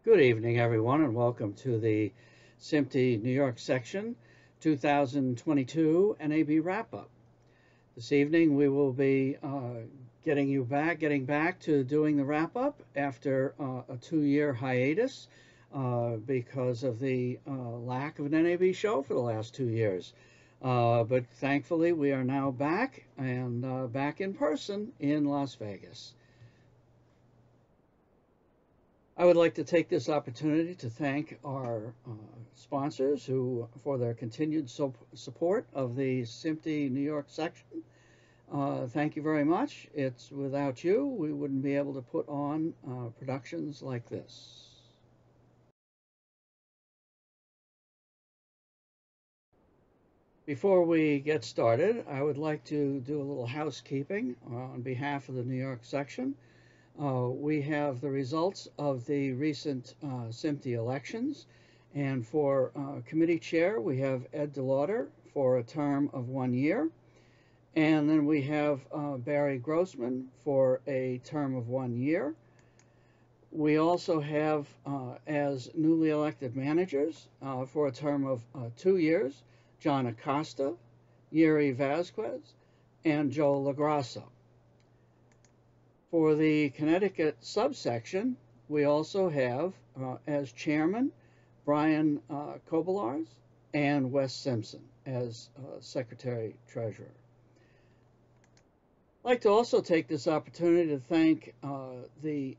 Good evening, everyone, and welcome to the SMPTE New York Section 2022 NAB wrap-up. This evening, we will be getting back to doing the wrap-up after a 2-year hiatus because of the lack of an NAB show for the last 2 years. But thankfully, we are now back and back in person in Las Vegas. I would like to take this opportunity to thank our sponsors for their continued support of the SMPTE New York Section. Thank you very much. It's without you, we wouldn't be able to put on productions like this. Before we get started, I would like to do a little housekeeping on behalf of the New York Section. We have the results of the recent SMPTE elections, and for committee chair we have Ed DeLauder for a term of 1 year, and then we have Barry Grossman for a term of 1 year. We also have as newly elected managers for a term of 2 years, John Acosta, Yuri Vasquez, and Joe LaGrassa. For the Connecticut subsection, we also have as chairman Brian Kobolars and Wes Simpson as secretary treasurer. I'd like to also take this opportunity to thank the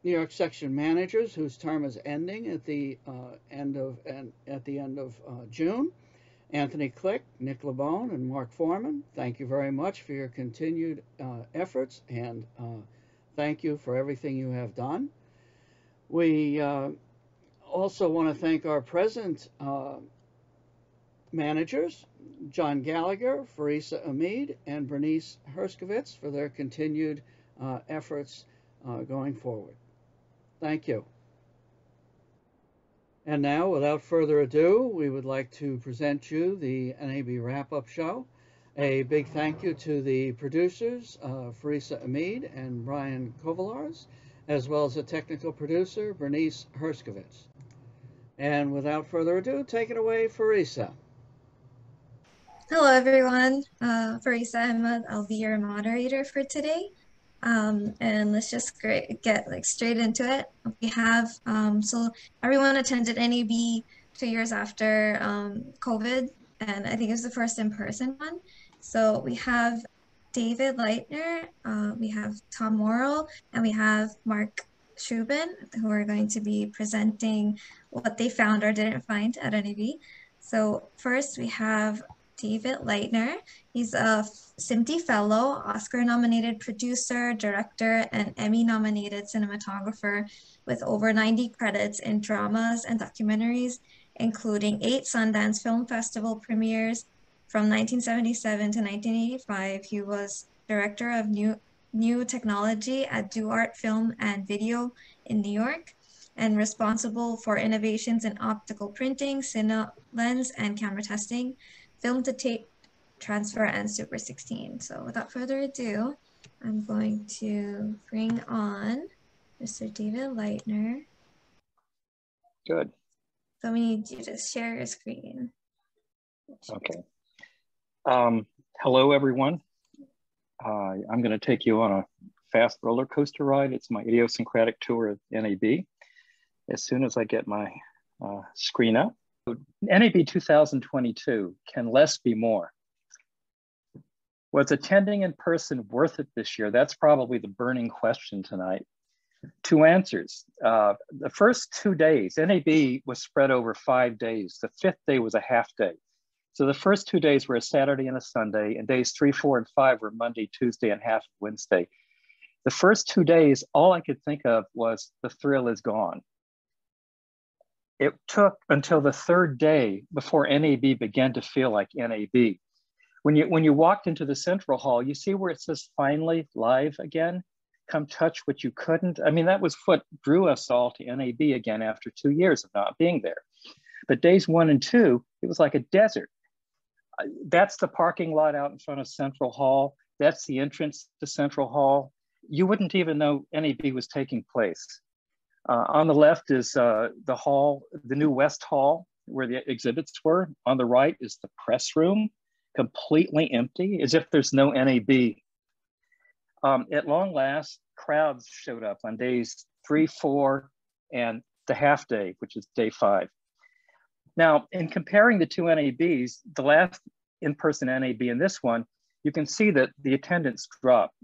New York Section managers whose term is ending at the end of June. Anthony Click, Nick LeBone, and Mark Foreman, thank you very much for your continued efforts, and thank you for everything you have done. We also want to thank our present managers, John Gallagher, Farisa Amid, and Bernice Herskovitz, for their continued efforts going forward. Thank you. And now, without further ado, we would like to present you the NAB wrap-up show. A big thank you to the producers, Farisa Amid and Brian Kobolars, as well as the technical producer, Bernice Herskovitz. And without further ado, take it away, Farisa. Hello, everyone. Farisa Ahmed, I'll be your moderator for today. And let's just get straight into it. We have, so everyone attended NAB 2 years after COVID, and I think it was the first in-person one. So we have David Leitner, we have Tom Mauro, and we have Mark Schubin, who are going to be presenting what they found or didn't find at NAB. So first we have David Leitner. He's a SMPTE Fellow, Oscar-nominated producer, director, and Emmy-nominated cinematographer with over 90 credits in dramas and documentaries, including 8 Sundance Film Festival premieres. From 1977 to 1985, he was director of new technology at DuArt Film and Video in New York, and responsible for innovations in optical printing, cine lens, and camera testing, film to tape transfer, and Super 16. So without further ado, I'm going to bring on Mr. David Leitner. Good. So we need you to share your screen. Okay. Hello, everyone. I'm going to take you on a fast roller coaster ride. It's my idiosyncratic tour of NAB. As soon as I get my screen up. NAB 2022, can less be more? Was attending in person worth it this year? That's probably the burning question tonight. 2 answers. The first 2 days, NAB was spread over 5 days. The 5th day was a half day. So the first 2 days were a Saturday and a Sunday, and days 3, 4, and 5 were Monday, Tuesday, and half Wednesday. The first 2 days, all I could think of was the thrill is gone. It took until the 3rd day before NAB began to feel like NAB. When you walked into the Central Hall, you see where it says finally live again? Come touch what you couldn't. I mean, that was what drew us all to NAB again after 2 years of not being there. But days 1 and 2, it was like a desert. That's the parking lot out in front of Central Hall. That's the entrance to Central Hall. You wouldn't even know NAB was taking place. On the left is the hall, the new West Hall, where the exhibits were. On the right is the press room, completely empty, as if there's no NAB. At long last, crowds showed up on days 3, 4, and the half day, which is day 5. Now, in comparing the two NABs, the last in-person NAB and this one, you can see that the attendance dropped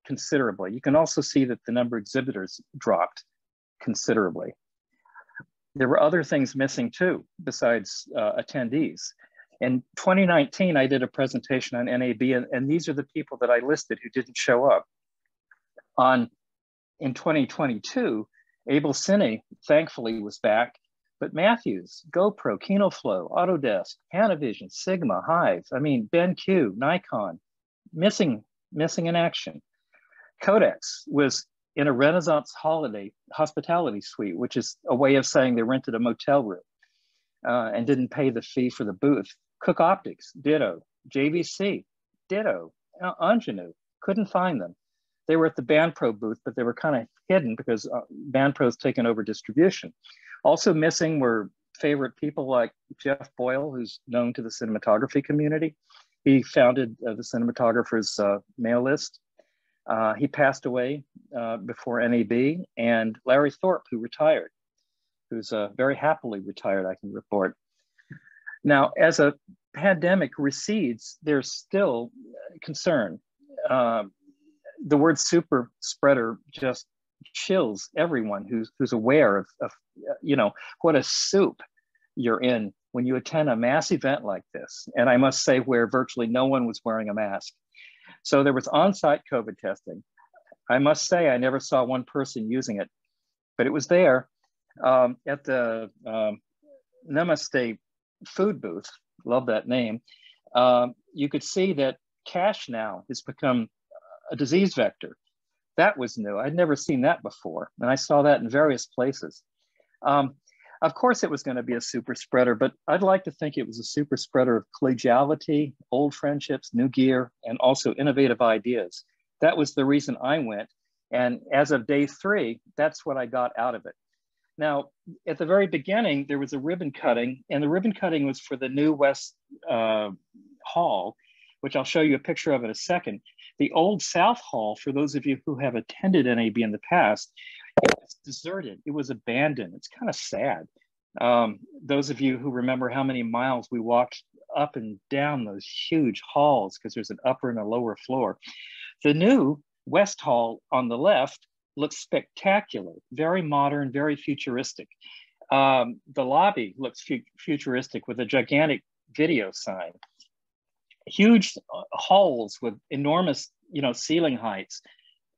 considerably. You can also see that the number of exhibitors dropped considerably. There were other things missing too, besides attendees. In 2019, I did a presentation on NAB, and these are the people that I listed who didn't show up. In 2022, Abel Cine, thankfully, was back, but Matthews, GoPro, KinoFlow, Autodesk, Panavision, Sigma, Hive, I mean, BenQ, Nikon, missing in action. Codex was in a Renaissance hospitality suite, which is a way of saying they rented a motel room and didn't pay the fee for the booth. Cook Optics, ditto. JVC, ditto. Ingenue, couldn't find them. They were at the BandPro booth, but they were kind of hidden because BandPro's taken over distribution. Also missing were favorite people like Jeff Boyle, who's known to the cinematography community. He founded the Cinematographers Mail List. He passed away before NAB, and Larry Thorpe, who retired, who's very happily retired, I can report. Now, as a pandemic recedes, there's still concern. The word super spreader just chills everyone who's aware of what a soup you're in when you attend a mass event like this. And I must say, where virtually no one was wearing a mask. So there was on-site COVID testing. I must say, I never saw one person using it, but it was there. At the Namaste food booth, love that name, you could see that cash now has become a disease vector. That was new. I'd never seen that before. And I saw that in various places. Of course, it was going to be a super spreader, but I'd like to think it was a super spreader of collegiality, old friendships, new gear, and also innovative ideas. That was the reason I went. And as of day 3, that's what I got out of it. Now, at the very beginning, there was a ribbon cutting, and the ribbon cutting was for the new West Hall, which I'll show you a picture of in a second. The old South Hall, for those of you who have attended NAB in the past, it was deserted. It was abandoned. It's kind of sad. Those of you who remember how many miles we walked up and down those huge halls, because there's an upper and a lower floor. The new West Hall on the left looks spectacular, very modern, very futuristic. The lobby looks futuristic with a gigantic video sign. Huge halls with enormous, ceiling heights,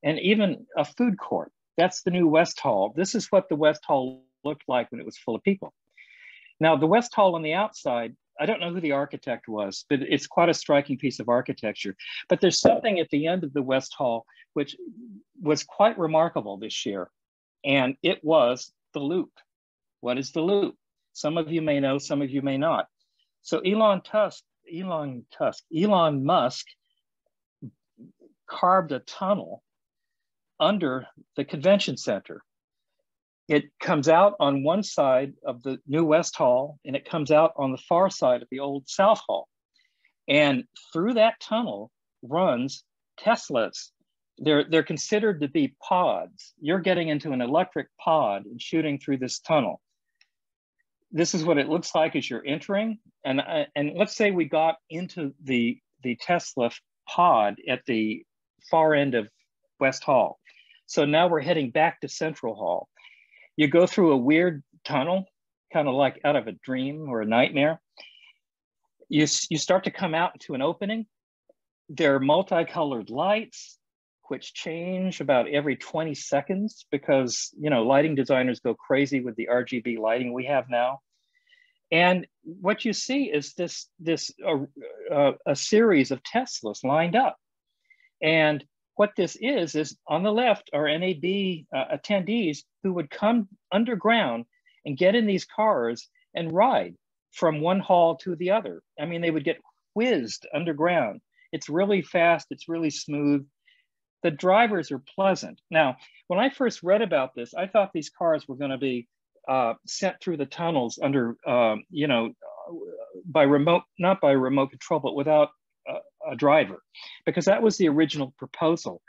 and even a food court. That's the new West Hall. This is what the West Hall looked like when it was full of people. Now, the West Hall on the outside, I don't know who the architect was, but it's quite a striking piece of architecture. But there's something at the end of the West Hall which was quite remarkable this year, and it was the loop. What is the loop? Some of you may know, some of you may not. So Elon Musk carved a tunnel under the convention center. It comes out on one side of the new West Hall, and it comes out on the far side of the old South Hall. And through that tunnel runs Teslas. They're considered to be pods. You're getting into an electric pod and shooting through this tunnel. This is what it looks like as you're entering. And let's say we got into the Tesla pod at the far end of West Hall. So now we're heading back to Central Hall. You go through a weird tunnel, kind of like out of a dream or a nightmare. You start to come out into an opening. There are multicolored lights, which change about every 20 seconds because, lighting designers go crazy with the RGB lighting we have now. And what you see is a series of Teslas lined up. And what this is on the left are NAB attendees who would come underground and get in these cars and ride from one hall to the other. I mean, they would get whizzed underground. It's really fast, it's really smooth. the drivers are pleasant. Now, when I first read about this, I thought these cars were going to be sent through the tunnels under, you know, by remote, not by remote control, but without a driver, because that was the original proposal.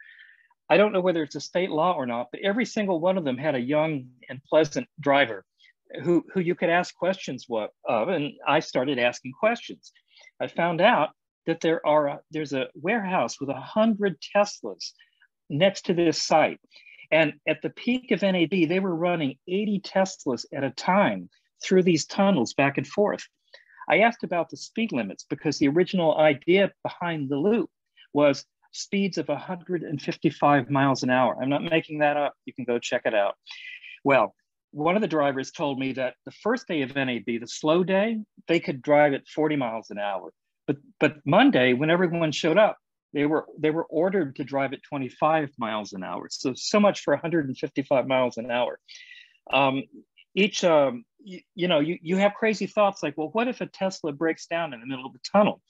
I don't know whether it's a state law or not, but every single one of them had a young and pleasant driver who you could ask questions of, and I started asking questions. I found out that there's a warehouse with 100 Teslas next to this site. And at the peak of NAB, they were running 80 Teslas at a time through these tunnels back and forth. I asked about the speed limits because the original idea behind the loop was speeds of 155 miles an hour. I'm not making that up. You can go check it out. Well, one of the drivers told me that the first day of NAB, the slow day, they could drive at 40 miles an hour. But Monday, when everyone showed up, they were ordered to drive at 25 miles an hour. So much for 155 miles an hour. You have crazy thoughts like, well, what if a Tesla breaks down in the middle of the tunnel?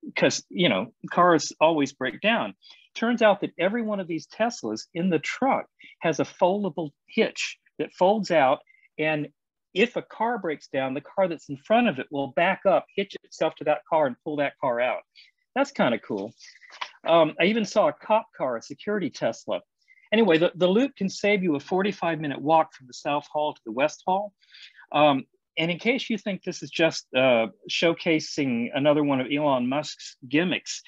Because, you know, cars always break down. Turns out that every one of these Teslas in the truck has a foldable hitch that folds out, and if a car breaks down, the car that's in front of it will back up, hitch itself to that car and pull that car out. That's kind of cool. I even saw a cop car, a security Tesla. Anyway, the loop can save you a 45-minute walk from the South Hall to the West Hall. And in case you think this is just showcasing another one of Elon Musk's gimmicks,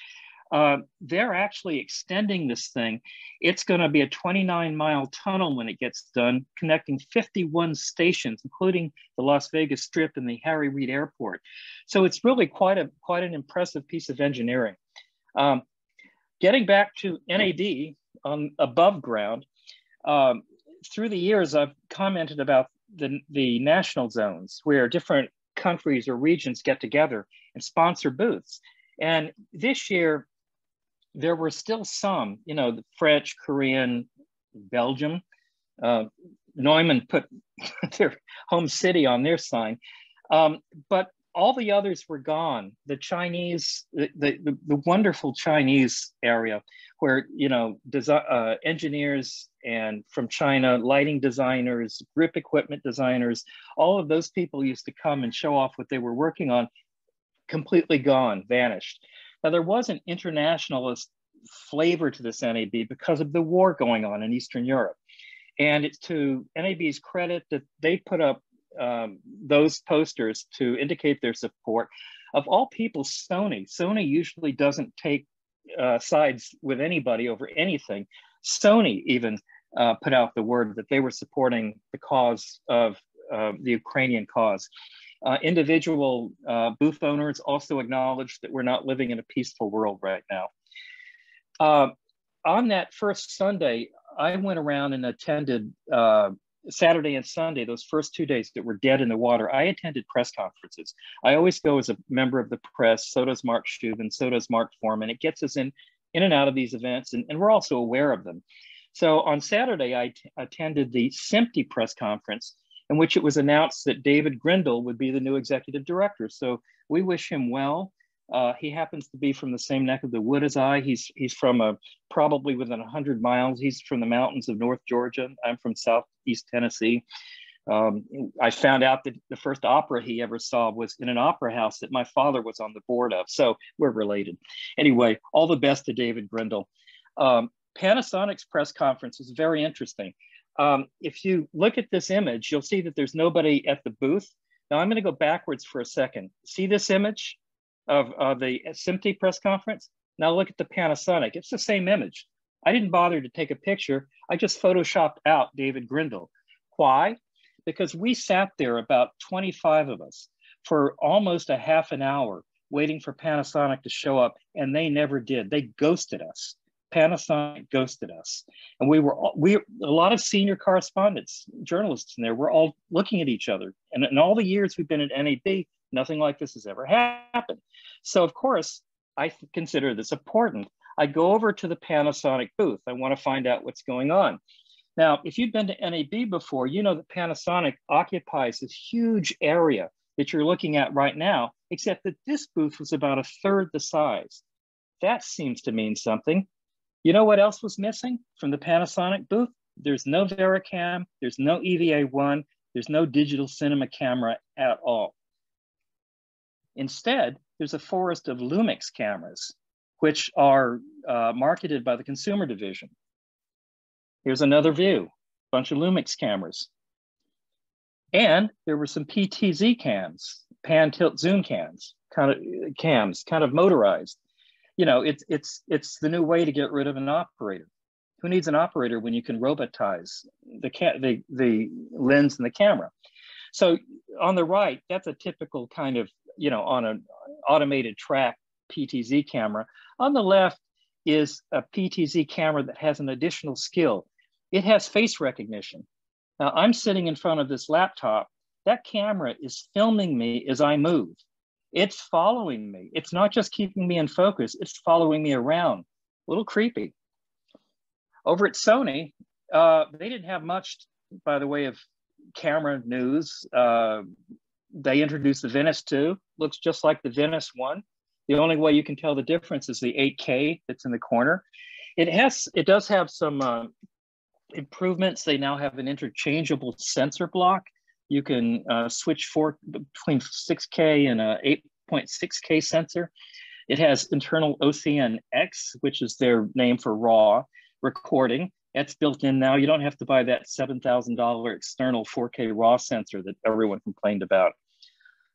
they're actually extending this thing. It's going to be a 29-mile tunnel when it gets done, connecting 51 stations, including the Las Vegas Strip and the Harry Reid Airport. So it's really quite an impressive piece of engineering. Getting back to NAB above ground, through the years, I've commented about the national zones where different countries or regions get together and sponsor booths. And this year, there were still some, you know, the French, Korean, Belgium. Neumann put their home city on their sign. But all the others were gone. The Chinese, the wonderful Chinese area where, you know, engineers and from China, lighting designers, grip equipment designers, all of those people used to come and show off what they were working on, completely gone, vanished. Now, there was an internationalist flavor to this NAB because of the war going on in Eastern Europe. And it's to NAB's credit that they put up those posters to indicate their support. Of all people, Sony usually doesn't take sides with anybody over anything. Sony even put out the word that they were supporting the cause of the Ukrainian cause. Individual booth owners also acknowledged that we're not living in a peaceful world right now. On that first Sunday, I went around and attended Saturday and Sunday, those first 2 days that were dead in the water. I attended press conferences. I always go as a member of the press. So does Mark Schubin, so does Mark Foreman. It gets us in and out of these events, and we're also aware of them. So on Saturday, I attended the SMPTE press conference, in which it was announced that David Grindle would be the new executive director. So we wish him well. He happens to be from the same neck of the wood as I. He's from probably within 100 miles. He's from the mountains of North Georgia. I'm from Southeast Tennessee. I found out that the first opera he ever saw was in an opera house that my father was on the board of. So we're related. Anyway, all the best to David Grindle. Panasonic's press conference was very interesting. If you look at this image, you'll see that there's nobody at the booth. Now I'm going to go backwards for a second. See this image of the SMPTE press conference? Now look at the Panasonic. It's the same image. I didn't bother to take a picture. I just photoshopped out David Grindle. Why? Because we sat there, about 25 of us, for almost a half an hour waiting for Panasonic to show up, and they never did. They ghosted us. Panasonic ghosted us. And a lot of senior correspondents, journalists in there, we're all looking at each other. And in all the years we've been at NAB, nothing like this has ever happened. So of course, I consider this important. I go over to the Panasonic booth. I want to find out what's going on. Now, if you've been to NAB before, you know that Panasonic occupies this huge area that you're looking at right now, except that this booth was about a third the size. That seems to mean something. You know what else was missing from the Panasonic booth? There's no Vericam, there's no EVA1, there's no digital cinema camera at all. Instead, there's a forest of Lumix cameras, which are marketed by the consumer division. Here's another view, a bunch of Lumix cameras. And there were some PTZ cams, pan tilt zoom cams, kind of motorized. You know, it's the new way to get rid of an operator. Who needs an operator when you can robotize the lens and the camera? So on the right, that's a typical kind of, you know, on an automated track PTZ camera. On the left is a PTZ camera that has an additional skill. It has face recognition. Now I'm sitting in front of this laptop. That camera is filming me as I move. It's following me. It's not just keeping me in focus, it's following me around. A little creepy. Over at Sony, they didn't have much by the way of camera news. They introduced the Venice 2, looks just like the Venice 1. The only way you can tell the difference is the 8K that's in the corner. It does have some improvements. They now have an interchangeable sensor block. You can switch between 6K and a 8.6K sensor. It has internal OCNX, which is their name for RAW recording. That's built in now. You don't have to buy that $7,000 external 4K RAW sensor that everyone complained about.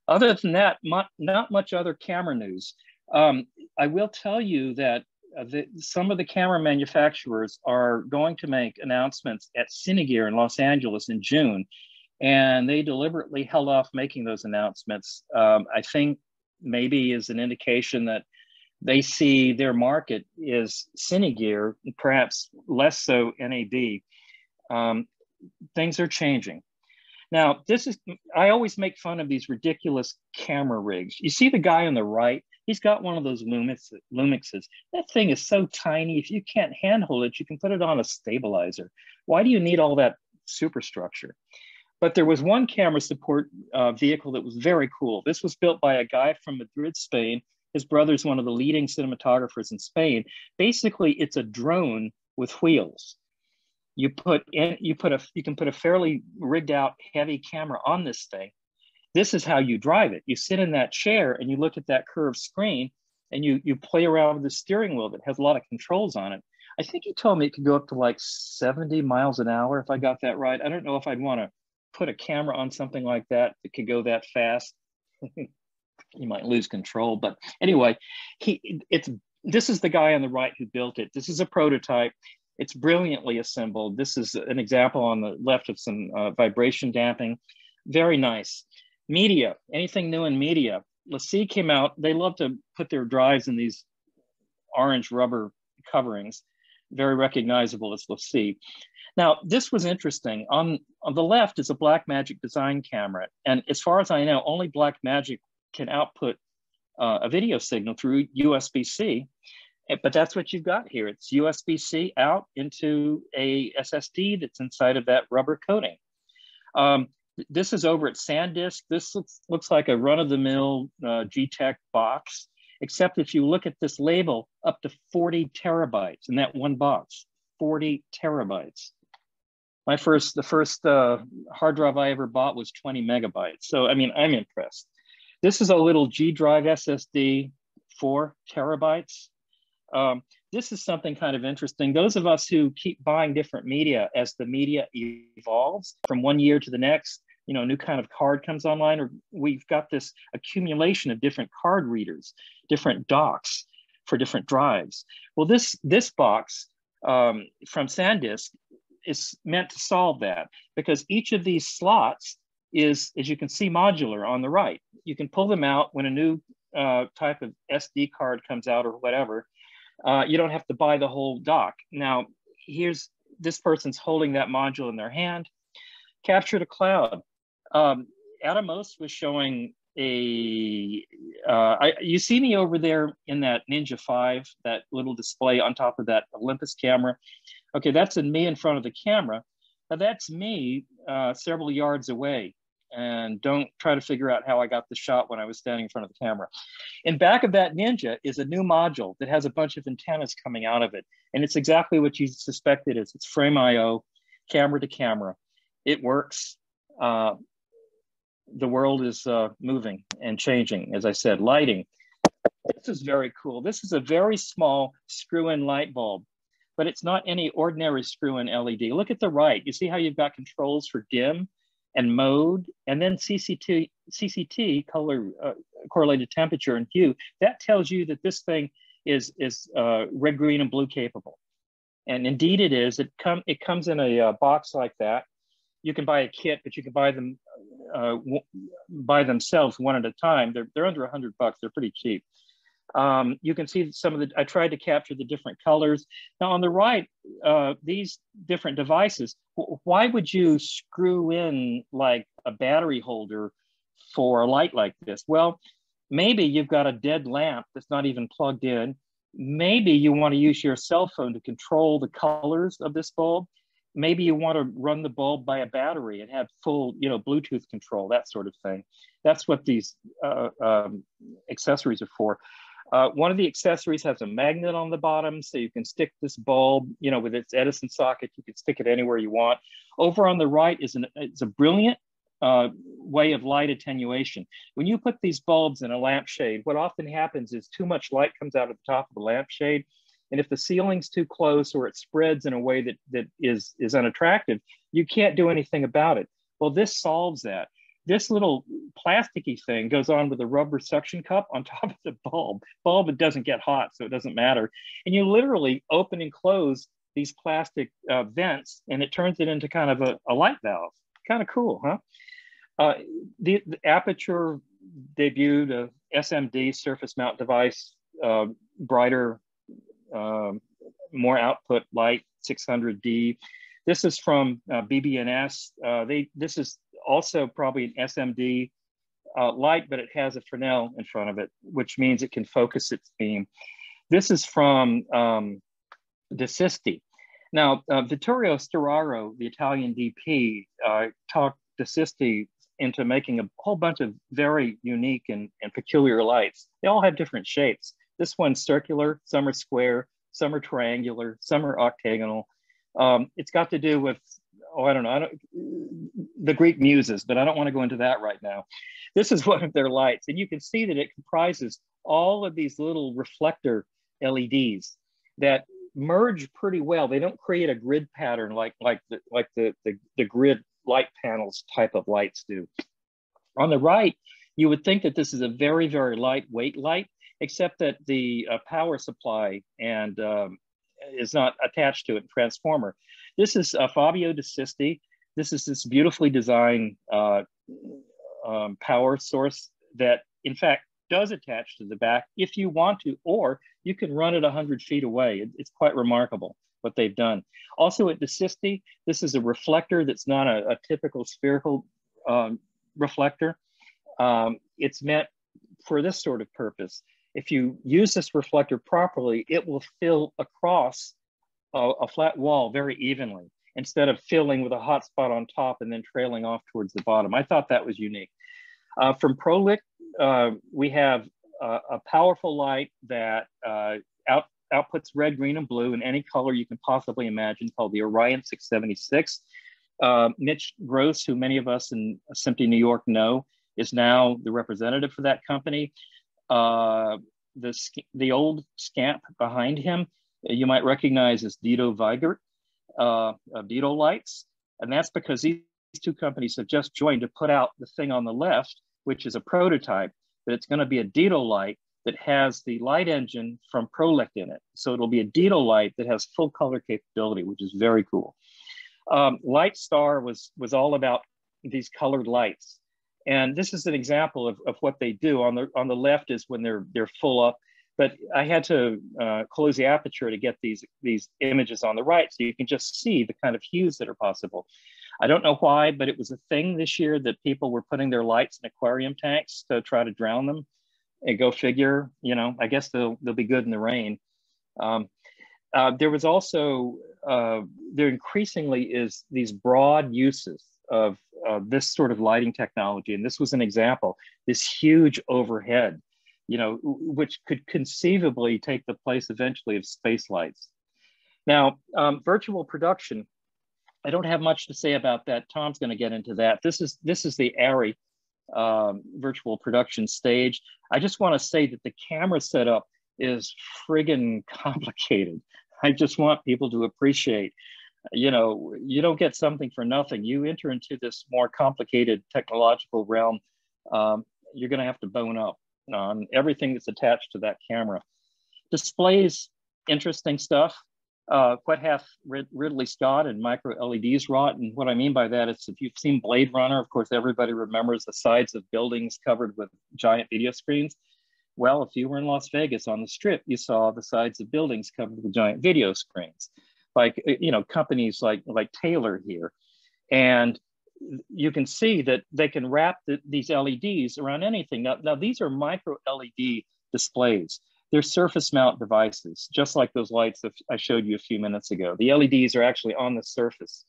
Other than that, not much other camera news. I will tell you that some of the camera manufacturers are going to make announcements at Cinegear in Los Angeles in June, and they deliberately held off making those announcements. I think maybe is an indication that they see their market is Cinegear, perhaps less so NAB. Things are changing. Now, I always make fun of these ridiculous camera rigs. You see the guy on the right, he's got one of those Lumixes. That thing is so tiny, if you can't handhold it, you can put it on a stabilizer. Why do you need all that superstructure? But there was one camera support vehicle that was very cool. This was built by a guy from Madrid, Spain. His brother's one of the leading cinematographers in Spain. Basically, it's a drone with wheels. You can put a fairly rigged out heavy camera on this thing. This is how you drive it. You sit in that chair and you look at that curved screen and you play around with the steering wheel that has a lot of controls on it. I think he told me it could go up to like 70 miles an hour if I got that right. I don't know if I'd want to put a camera on something like that could go that fast. You might lose control, but anyway, this is the guy on the right who built it. This is a prototype. It's brilliantly assembled. This is an example on the left of some vibration damping. Very nice. Media, anything new in media. LaCie came out. They love to put their drives in these orange rubber coverings. Very recognizable as LaCie. Now, this was interesting. On the left is a Blackmagic design camera. And as far as I know, only Blackmagic can output a video signal through USB-C. But that's what you've got here. It's USB-C out into a SSD that's inside of that rubber coating. This is over at SanDisk. This looks like a run-of-the-mill G-Tech box, except if you look at this label, up to 40 terabytes in that one box, 40 terabytes. The first hard drive I ever bought was 20 megabytes. So, I mean, I'm impressed. This is a little G drive SSD, 4 terabytes. This is something kind of interesting. Those of us who keep buying different media as the media evolves from one year to the next, you know, a new kind of card comes online, or we've got this accumulation of different card readers, different docks for different drives. Well, this box from SanDisk is meant to solve that, because each of these slots is, as you can see, modular on the right. You can pull them out when a new type of SD card comes out or whatever. You don't have to buy the whole dock. Now, here's this person's holding that module in their hand. Capture to cloud. Atomos was showing you see me over there in that Ninja 5, that little display on top of that Olympus camera. Okay, that's me in front of the camera. Now that's me several yards away. and don't try to figure out how I got the shot when I was standing in front of the camera. In back of that Ninja is a new module that has a bunch of antennas coming out of it. And it's exactly what you suspect it is. It's frame IO, camera to camera. It works. The world is moving and changing, as I said. Lighting. This is very cool. This is a very small screw-in light bulb, but it's not any ordinary screw-in LED. Look at the right. You see how you've got controls for dim and mode, and then CCT, color correlated temperature and hue. That tells you that this thing is red, green, and blue capable. And indeed it is. It comes in a box like that. You can buy a kit, but you can buy them by themselves one at a time. They're under $100. They're pretty cheap. You can see some of the, I tried to capture the different colors. Now on the right, these different devices, why would you screw in like a battery holder for a light like this? Well, maybe you've got a dead lamp that's not even plugged in. Maybe you want to use your cell phone to control the colors of this bulb. Maybe you want to run the bulb by a battery and have full, Bluetooth control, that sort of thing. That's what these accessories are for. One of the accessories has a magnet on the bottom, so you can stick this bulb, with its Edison socket. You can stick it anywhere you want. Over on the right is it's a brilliant way of light attenuation. When you put these bulbs in a lampshade, what often happens is too much light comes out of the top of the lampshade. And if the ceiling's too close or it spreads in a way that is unattractive, you can't do anything about it. Well, this solves that. This little plasticky thing goes on with a rubber suction cup on top of the bulb. It doesn't get hot, so it doesn't matter. And you literally open and close these plastic vents, and it turns it into kind of a light valve. Kind of cool, huh? The Aperture debuted a SMD surface mount device, brighter, more output light, 600D. This is from BB&S. This is also probably an SMD light, but it has a Fresnel in front of it, which means it can focus its beam. This is from DeSisti. Now, Vittorio Storaro, the Italian DP, talked DeSisti into making a whole bunch of very unique and peculiar lights. They all have different shapes. This one's circular, some are square, some are triangular, some are octagonal. It's got to do with, I don't know, the Greek muses, but I don't want to go into that right now. This is one of their lights, and you can see that it comprises all of these little reflector LEDs that merge pretty well. They don't create a grid pattern like the grid light panels type of lights do. On the right, you would think that this is a very, very lightweight light, except that the power supply and is not attached to it, transformer. This is Fabio DeSisti. This is this beautifully designed power source that, in fact, does attach to the back if you want to, or you can run it 100 feet away. It's quite remarkable what they've done. Also at DeSisti, this is a reflector that's not a typical spherical reflector. It's meant for this sort of purpose. If you use this reflector properly, it will fill across a flat wall very evenly, instead of filling with a hot spot on top and then trailing off towards the bottom. I thought that was unique. From Prolic, we have a powerful light that outputs red, green, and blue in any color you can possibly imagine, called the Orion 676. Mitch Gross, who many of us in SMPTE New York know, is now the representative for that company. The old scamp behind him, you might recognize as Dito Weigert of Dito Lights. And that's because these two companies have just joined to put out the thing on the left, which is a prototype, but it's going to be a Dito light that has the light engine from Prolic in it. So it'll be a Dito light that has full color capability, which is very cool. Lightstar was all about these colored lights. And this is an example of what they do. On the left is when they're full up, but I had to close the aperture to get these images on the right, so you can just see the kind of hues that are possible. I don't know why, but it was a thing this year that people were putting their lights in aquarium tanks to try to drown them. And go figure, I guess they'll be good in the rain. There was also, there increasingly is these broad uses of this sort of lighting technology. And this was an example, this huge overhead, you know, which could conceivably take the place eventually of space lights. Now, virtual production, I don't have much to say about that. Tom's going to get into that. This is the ARRI virtual production stage. I just want to say that the camera setup is friggin' complicated. I just want people to appreciate, you know, you don't get something for nothing. You enter into this more complicated technological realm, you're going to have to bone up on everything that's attached to that camera. Displays, interesting stuff. What hath Ridley Scott and micro LEDs wrought? And what I mean by that is, if you've seen Blade Runner, of course, everybody remembers the sides of buildings covered with giant video screens. Well, if you were in Las Vegas on the Strip, you saw the sides of buildings covered with giant video screens, like, you know, companies like Taylor here. And you can see that they can wrap these LEDs around anything. Now, these are micro LED displays. They're surface mount devices, just like those lights that I showed you a few minutes ago. The LEDs are actually on the surface.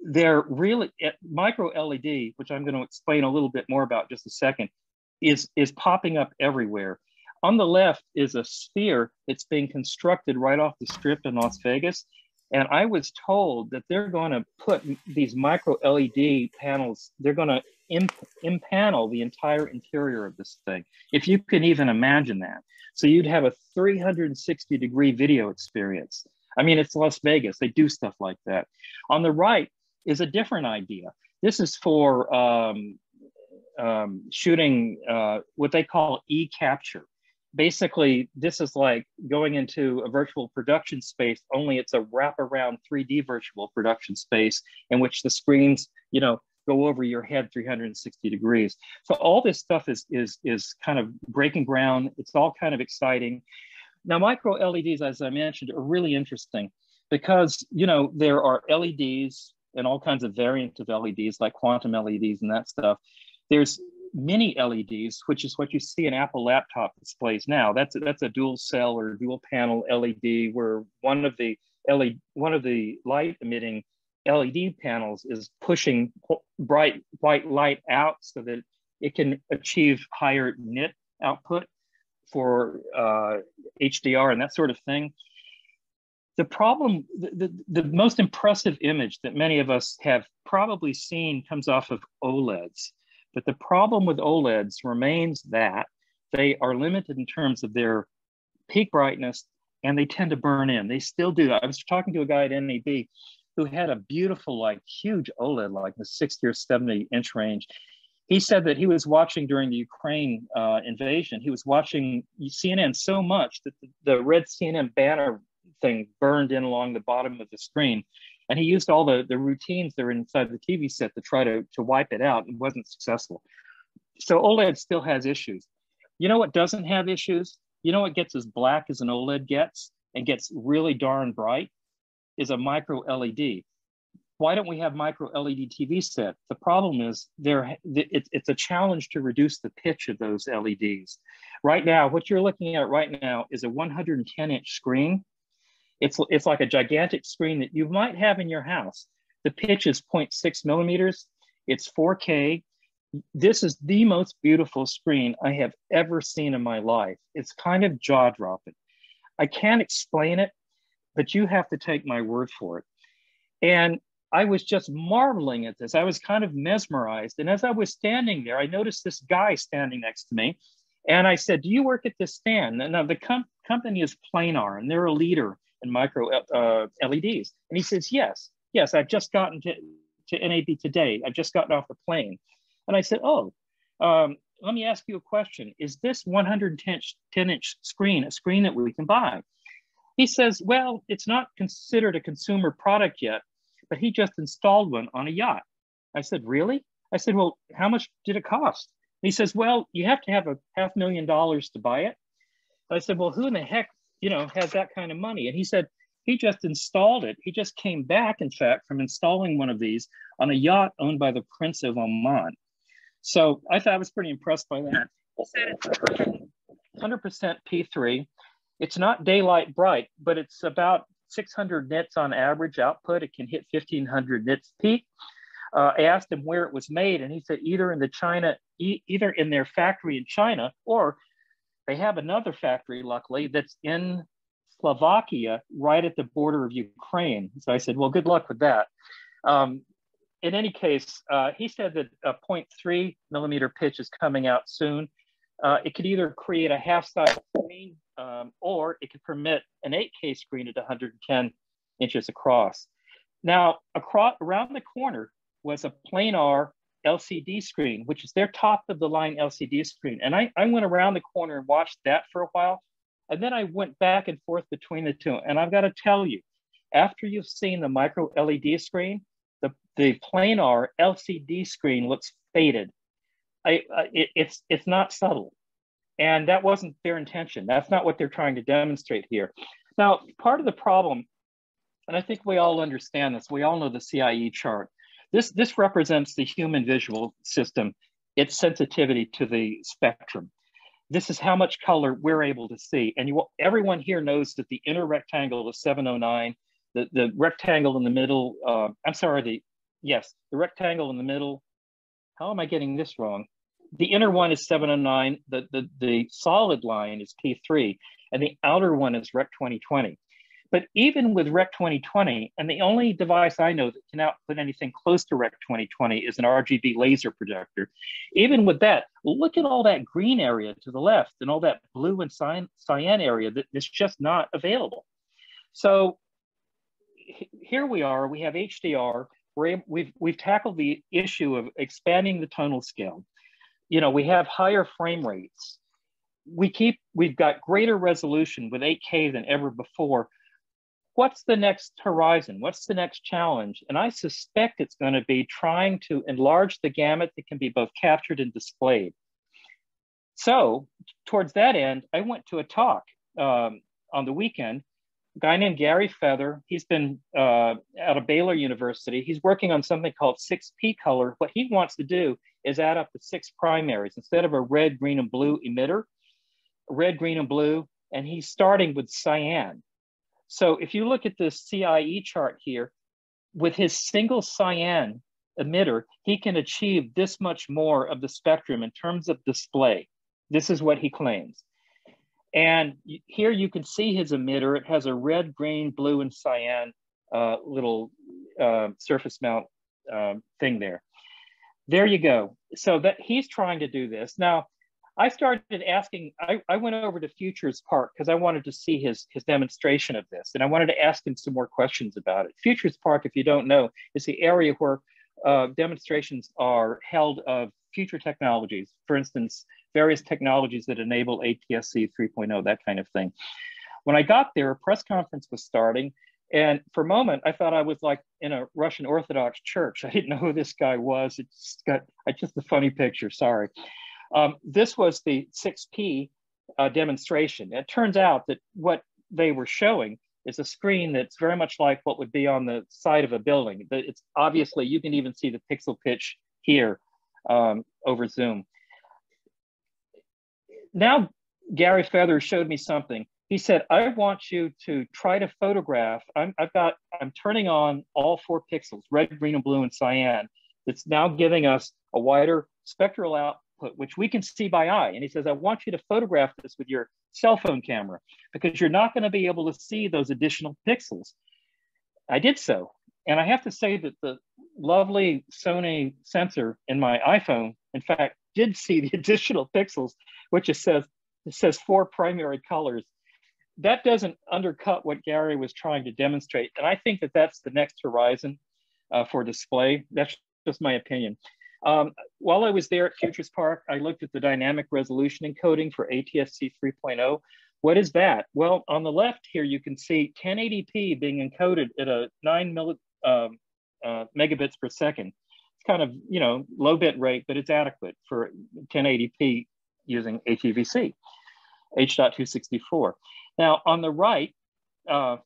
They're really, micro LED, which I'm going to explain a little bit more about just a second, is popping up everywhere. On the left is a sphere that's being constructed right off the Strip in Las Vegas. And I was told that they're going to put these micro LED panels, they're going to impanel the entire interior of this thing, if you can even imagine that. So you'd have a 360-degree video experience. I mean, it's Las Vegas. They do stuff like that. On the right is a different idea. This is for shooting what they call e-capture. Basically, this is like going into a virtual production space, only it's a wraparound 3D virtual production space in which the screens, you know, go over your head 360 degrees. So all this stuff is kind of breaking ground. It's all kind of exciting. Now, micro LEDs, as I mentioned, are really interesting because, you know, there are LEDs and all kinds of variants of LEDs, like quantum LEDs and that stuff. There's mini LEDs, which is what you see in Apple laptop displays now. That's a dual cell or dual panel LED, where one of the light emitting LED panels is pushing bright white light out so that it can achieve higher nit output for HDR and that sort of thing. The problem, the most impressive image that many of us have probably seen comes off of OLEDs. But the problem with OLEDs remains that they are limited in terms of their peak brightness, and they tend to burn in. They still do. I was talking to a guy at NAB who had a beautiful, like, huge OLED, like the 60 or 70 inch range. He said that he was watching during the Ukraine invasion. He was watching CNN so much that the red CNN banner thing burned in along the bottom of the screen. And he used all the routines that are inside the TV set to try to wipe it out, and wasn't successful. So OLED still has issues. You know what doesn't have issues? You know what gets as black as an OLED gets and gets really darn bright? Is a micro LED. Why don't we have micro LED TV set? The problem is it's a challenge to reduce the pitch of those LEDs. Right now, what you're looking at right now is a 110-inch screen. It's like a gigantic screen that you might have in your house. The pitch is 0.6 millimeters. It's 4K. This is the most beautiful screen I have ever seen in my life. It's kind of jaw-dropping. I can't explain it, but you have to take my word for it. And I was just marveling at this. I was kind of mesmerized. And as I was standing there, I noticed this guy standing next to me. And I said, "Do you work at this stand?" Now, the company is Planar, and they're a leader in micro LEDs. And he says, yes, I've just gotten to NAB today. I've just gotten off the plane. And I said, oh, let me ask you a question. Is this 110-inch screen a screen that we can buy? He says, well, it's not considered a consumer product yet, but he just installed one on a yacht. I said, really? I said, well, how much did it cost? And he says, well, you have to have $500,000 to buy it. I said, well, who in the heck, has that kind of money? And he said, he just installed it. He just came back, in fact, from installing one of these on a yacht owned by the Prince of Oman. So I thought I was pretty impressed by that. He said it's 100% P3. It's not daylight bright, but it's about 600 nits on average output. It can hit 1500 nits peak. I asked him where it was made, and he said either in their factory in China, or they have another factory, luckily, that's in Slovakia, right at the border of Ukraine. So I said, well, good luck with that. In any case, he said that a 0.3 millimeter pitch is coming out soon. It could either create a half-size screen, or it could permit an 8K screen at 110 inches across. Now, around the corner was a planar LCD screen, which is their top of the line LCD screen. And I went around the corner and watched that for a while. And then I went back and forth between the two. And I've got to tell you, after you've seen the micro LED screen, the planar LCD screen looks faded. It's not subtle. And that wasn't their intention. That's not what they're trying to demonstrate here. Now, part of the problem, and I think we all understand this, we all know the CIE chart. This represents the human visual system, its sensitivity to the spectrum. This is how much color we're able to see. And everyone here knows that the inner rectangle is 709, the rectangle in the middle, the rectangle in the middle, how am I getting this wrong? The inner one is 709, the solid line is P3, and the outer one is Rec 2020. But even with Rec 2020, and the only device I know that can output anything close to Rec 2020 is an RGB laser projector. Even with that, look at all that green area to the left and all that blue and cyan area that's just not available. So here we are, we have HDR, we've tackled the issue of expanding the tonal scale. You know, we have higher frame rates. We've got greater resolution with 8K than ever before. What's the next horizon? What's the next challenge? And I suspect it's going to be trying to enlarge the gamut that can be both captured and displayed. So towards that end, I went to a talk on the weekend. A guy named Gary Feather, he's been out of Baylor University. He's working on something called 6P color. What he wants to do is add up to 6 primaries instead of a red, green, and blue emitter, red, green, and blue, and he's starting with cyan. So if you look at this CIE chart here, with his single cyan emitter, he can achieve this much more of the spectrum in terms of display. This is what he claims. And here you can see his emitter. It has a red, green, blue, and cyan little surface mount thing there. There you go. So that he's trying to do this. Now, I started asking, I went over to Futures Park because I wanted to see his demonstration of this. And I wanted to ask him some more questions about it. Futures Park, if you don't know, is the area where demonstrations are held of future technologies. For instance, various technologies that enable ATSC 3.0, that kind of thing. When I got there, a press conference was starting. And for a moment, I thought I was like in a Russian Orthodox church. I didn't know who this guy was. It's just a funny picture, sorry. This was the 6P demonstration. It turns out that what they were showing is a screen that's very much like what would be on the side of a building. It's obviously, you can even see the pixel pitch here over Zoom. Now, Gary Feather showed me something. He said, I want you to try to photograph. I'm turning on all 4 pixels, red, green, and blue, and cyan. It's now giving us a wider spectral output, which we can see by eye. And he says, I want you to photograph this with your cell phone camera because you're not going to be able to see those additional pixels. I did so. And I have to say that the lovely Sony sensor in my iPhone, in fact, did see the additional pixels, which it says 4 primary colors. That doesn't undercut what Gary was trying to demonstrate. And I think that that's the next horizon for display. That's just my opinion. While I was there at Futures Park, I looked at the dynamic resolution encoding for ATSC 3.0. What is that? Well, on the left here, you can see 1080p being encoded at a 9 megabits per second. It's kind of, you know, low bit rate, but it's adequate for 1080p using HEVC, H.264. Now, on the right, I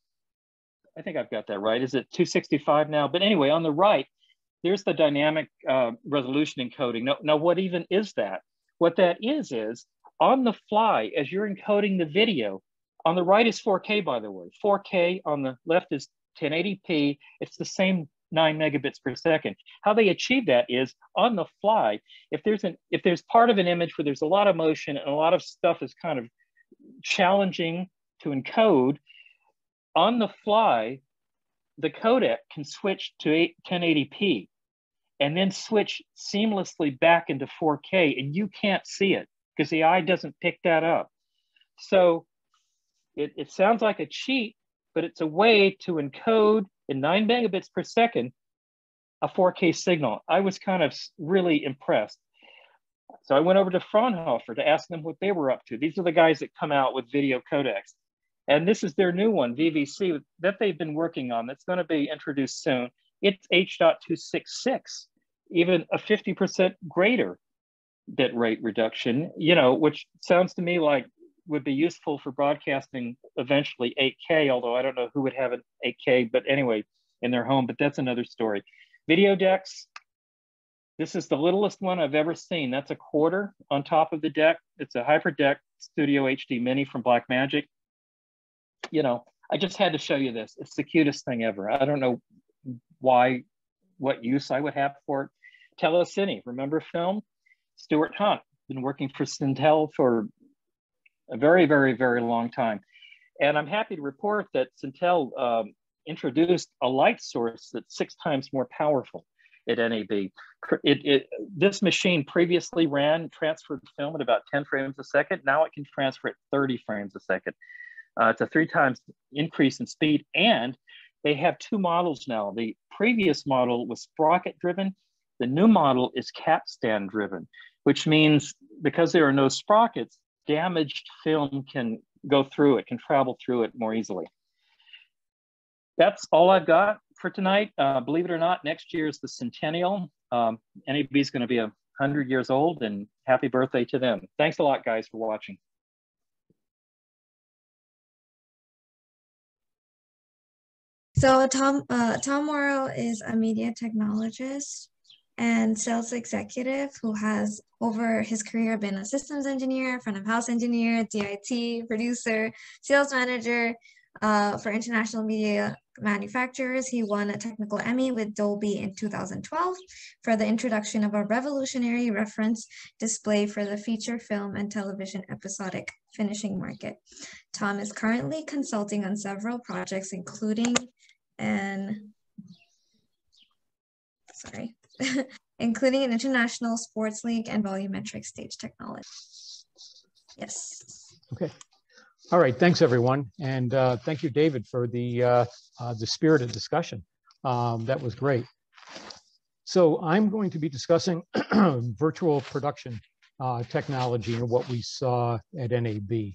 think I've got that right. Is it 265 now? But anyway, on the right, there's the dynamic resolution encoding. Now, what even is that? What that is on the fly, as you're encoding the video, on the right is 4K, by the way. 4K, on the left is 1080p. It's the same 9 megabits per second. How they achieve that is on the fly. If there's part of an image where there's a lot of motion and a lot of stuff is kind of challenging to encode, on the fly, the codec can switch to 1080p and then switch seamlessly back into 4K, and you can't see it because the eye doesn't pick that up. So it sounds like a cheat, but it's a way to encode in 9 megabits per second a 4K signal. I was kind of really impressed. So I went over to Fraunhofer to ask them what they were up to. These are the guys that come out with video codecs. And this is their new one, VVC, that they've been working on that's going to be introduced soon. It's H.266, even a 50% greater bit rate reduction, you know, which sounds to me like would be useful for broadcasting eventually 8K, although I don't know who would have an 8K, but anyway, in their home, but that's another story. Video decks, this is the littlest one I've ever seen. That's a quarter on top of the deck. It's a HyperDeck Studio HD Mini from Blackmagic. You know, I just had to show you this. It's the cutest thing ever. I don't know what use I would have for it. Telecine, remember film? Stuart Hunt, been working for Sintel for a very, very, very long time. And I'm happy to report that Sintel introduced a light source that's 6 times more powerful at NAB. This machine previously transferred film at about 10 frames a second. Now it can transfer at 30 frames a second. It's a 3 times increase in speed. And they have 2 models now. The previous model was sprocket driven. The new model is capstan driven, which means because there are no sprockets, damaged film can go through it, can travel through it more easily. That's all I've got for tonight. Believe it or not, next year is the centennial. NAB is going to be 100 years old, and happy birthday to them. Thanks a lot, guys, for watching. So Tom Mauro is a media technologist and sales executive who has over his career been a systems engineer, front of house engineer, DIT, producer, sales manager for international media manufacturers. He won a technical Emmy with Dolby in 2012 for the introduction of a revolutionary reference display for the feature film and television episodic finishing market. Tom is currently consulting on several projects, including including an international sports league and volumetric stage technology. Yes. Okay. All right. Thanks, everyone. And thank you, David, for the spirited discussion. That was great. So I'm going to be discussing virtual production technology and what we saw at NAB.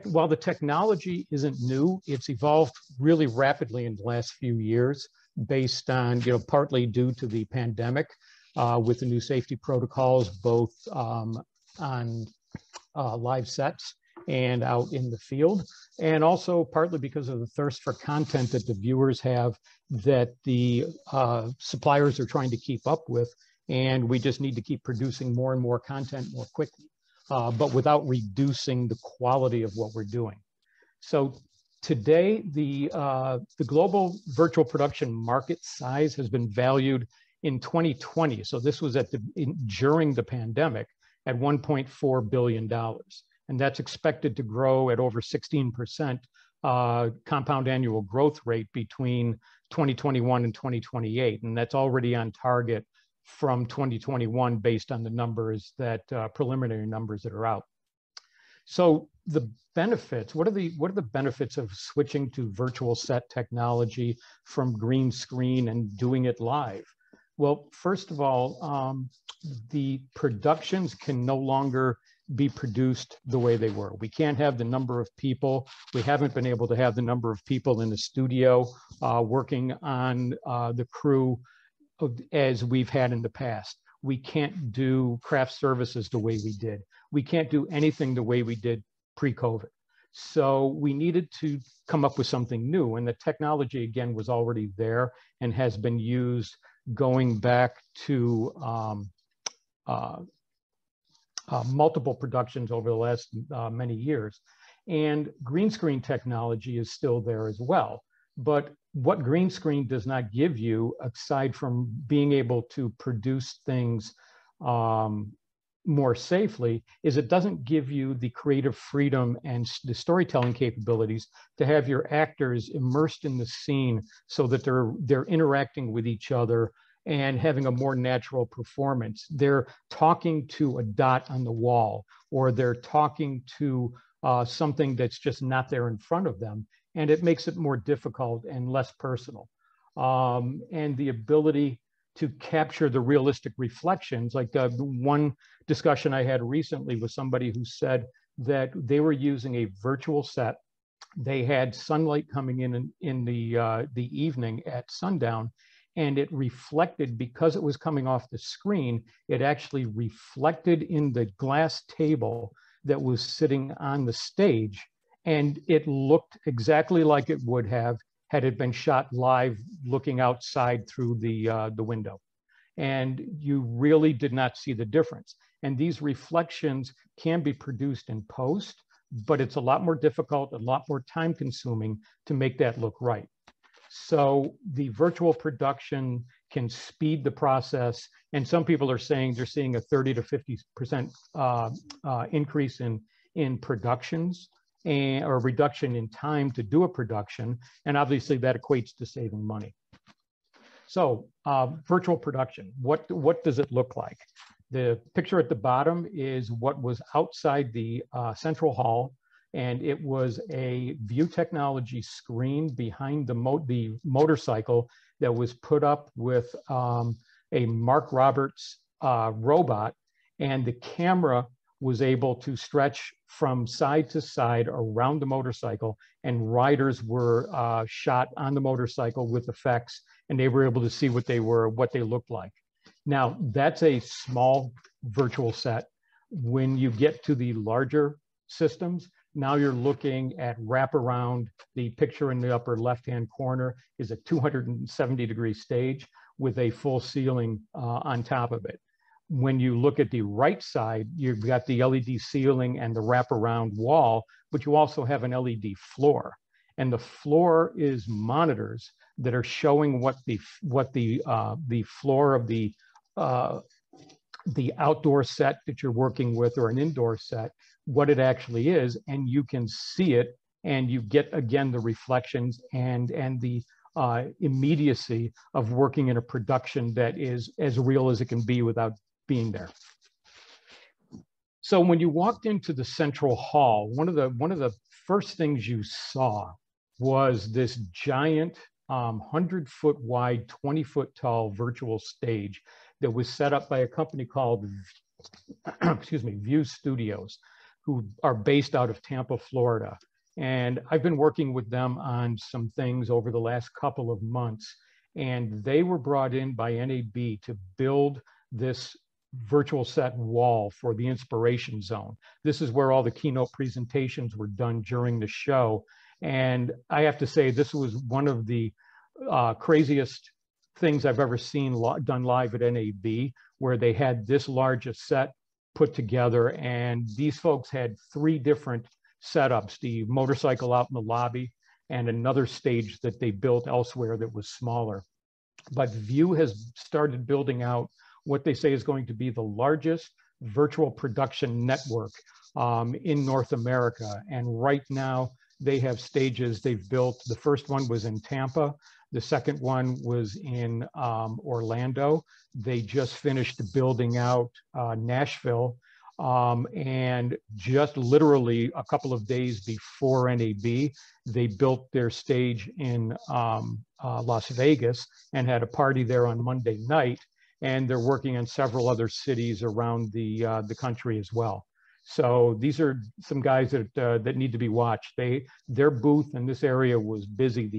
While the technology isn't new, it's evolved really rapidly in the last few years based on, partly due to the pandemic with the new safety protocols, both on live sets and out in the field, and also partly because of the thirst for content that the viewers have that the suppliers are trying to keep up with, and we just need to keep producing more and more content more quickly, but without reducing the quality of what we're doing. So today, the global virtual production market size has been valued in 2020. So this was during the pandemic at $1.4 billion. And that's expected to grow at over 16% compound annual growth rate between 2021 and 2028. And that's already on target from 2021 based on the numbers preliminary numbers that are out. So the benefits, what are the benefits of switching to virtual set technology from green screen and doing it live? Well, first of all, the productions can no longer be produced the way they were. We can't have the number of people. We haven't been able to have the number of people in the studio working on the crew as we've had in the past. We can't do craft services the way we did. We can't do anything the way we did pre-COVID. So we needed to come up with something new, and the technology, again, was already there and has been used going back to multiple productions over the last many years. And green screen technology is still there as well. But what green screen does not give you, aside from being able to produce things more safely, is it doesn't give you the creative freedom and the storytelling capabilities to have your actors immersed in the scene so that they're interacting with each other and having a more natural performance. They're talking to a dot on the wall, or they're talking to something that's just not there in front of them. And it makes it more difficult and less personal. And the ability to capture the realistic reflections, like the one discussion I had recently with somebody who said that they were using a virtual set. They had sunlight coming in the evening at sundown, and it reflected, because it was coming off the screen, it actually reflected in the glass table that was sitting on the stage, and it looked exactly like it would have had it been shot live looking outside through the window. And you really did not see the difference. And these reflections can be produced in post, but it's a lot more difficult, a lot more time consuming to make that look right. So the virtual production can speed the process. And some people are saying they're seeing a 30 to 50% increase in productions, or reduction in time to do a production. And obviously that equates to saving money. So virtual production, what does it look like? The picture at the bottom is what was outside the central hall, and it was a view technology screen behind the motorcycle that was put up with a Mark Roberts robot, and the camera was able to stretch from side to side around the motorcycle, and riders were shot on the motorcycle with effects, and they were able to see what they looked like. Now, that's a small virtual set. When you get to the larger systems, now you're looking at wraparound. The picture in the upper left-hand corner is a 270-degree stage with a full ceiling on top of it. When you look at the right side, you've got the LED ceiling and the wraparound wall, but you also have an LED floor. And the floor is monitors that are showing what the floor of the outdoor set that you're working with, or an indoor set, what it actually is, and you can see it, and you get, again, the reflections and the immediacy of working in a production that is as real as it can be without being there. So when you walked into the central hall, one of the first things you saw was this giant 100-foot wide, 20-foot tall virtual stage that was set up by a company called View Studios, who are based out of Tampa, Florida. And I've been working with them on some things over the last couple of months, and they were brought in by NAB to build this virtual set wall for the Inspiration Zone. This is where all the keynote presentations were done during the show. And I have to say, this was one of the craziest things I've ever seen done live at NAB, where they had this large a set put together. And these folks had 3 different setups: the motorcycle out in the lobby, and another stage that they built elsewhere that was smaller. But View has started building out what they say is going to be the largest virtual production network in North America. And right now they have stages they've built. The first one was in Tampa. The second one was in Orlando. They just finished building out Nashville. And just literally a couple of days before NAB, they built their stage in Las Vegas and had a party there on Monday night. And they're working on several other cities around the country as well. So these are some guys that need to be watched. Their booth in this area was busy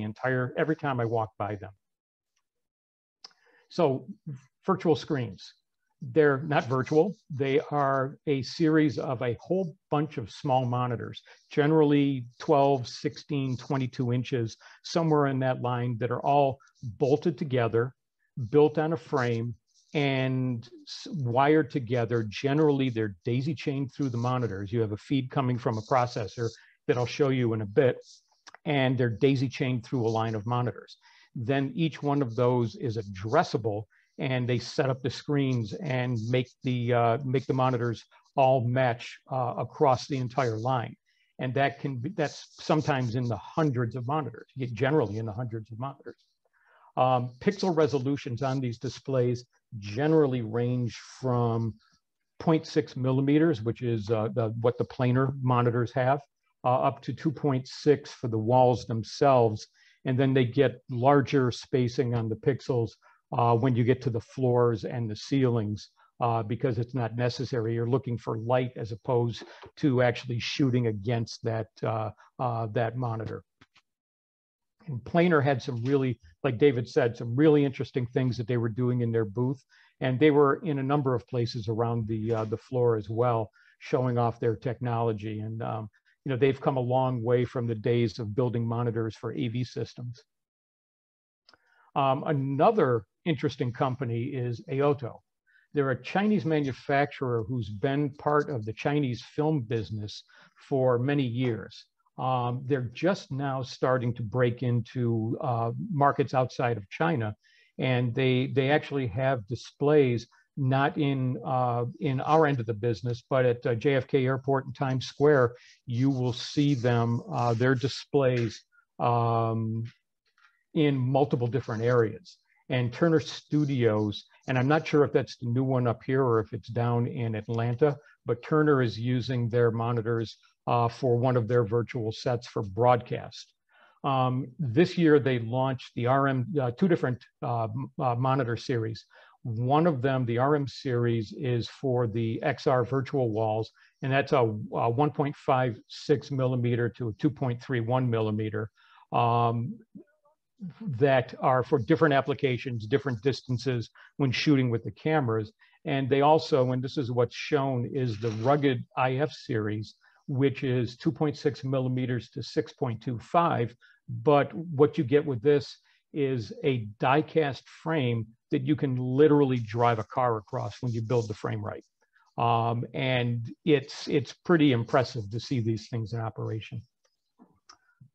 every time I walked by them. So virtual screens. They're not virtual. They are a series of a whole bunch of small monitors, generally 12, 16, 22 inches, somewhere in that line, that are all bolted together, built on a frame, and wired together. Generally, they're daisy chained through the monitors. You have a feed coming from a processor that I'll show you in a bit. and they're daisy chained through a line of monitors. Then each one of those is addressable, and they set up the screens and make the monitors all match across the entire line. And that's sometimes in the hundreds of monitors, generally in the hundreds of monitors. Pixel resolutions on these displays generally range from 0.6 millimeters, which is what the planar monitors have, up to 2.6 for the walls themselves. And then they get larger spacing on the pixels when you get to the floors and the ceilings, because it's not necessary. You're looking for light as opposed to actually shooting against that, that monitor. And Planar had some really, like David said, some really interesting things that they were doing in their booth. And they were in a number of places around the floor as well, showing off their technology. And you know, they've come a long way from the days of building monitors for AV systems. Another interesting company is Aoto. They're a Chinese manufacturer who's been part of the Chinese film business for many years. They're just now starting to break into markets outside of China, and they actually have displays not in our end of the business, but at JFK Airport and Times Square. You will see them, their displays in multiple different areas. And Turner Studios, and I'm not sure if that's the new one up here or if it's down in Atlanta, but Turner is using their monitors for one of their virtual sets for broadcast. This year they launched the two different monitor series. One of them, the RM series, is for the XR virtual walls, and that's a 1.56 millimeter to a 2.31 millimeter. That are for different applications, different distances when shooting with the cameras. And they also, and this is what's shown, is the rugged IF series, which is 2.6 millimeters to 6.25. But what you get with this is a die-cast frame that you can literally drive a car across when you build the frame right. And it's pretty impressive to see these things in operation.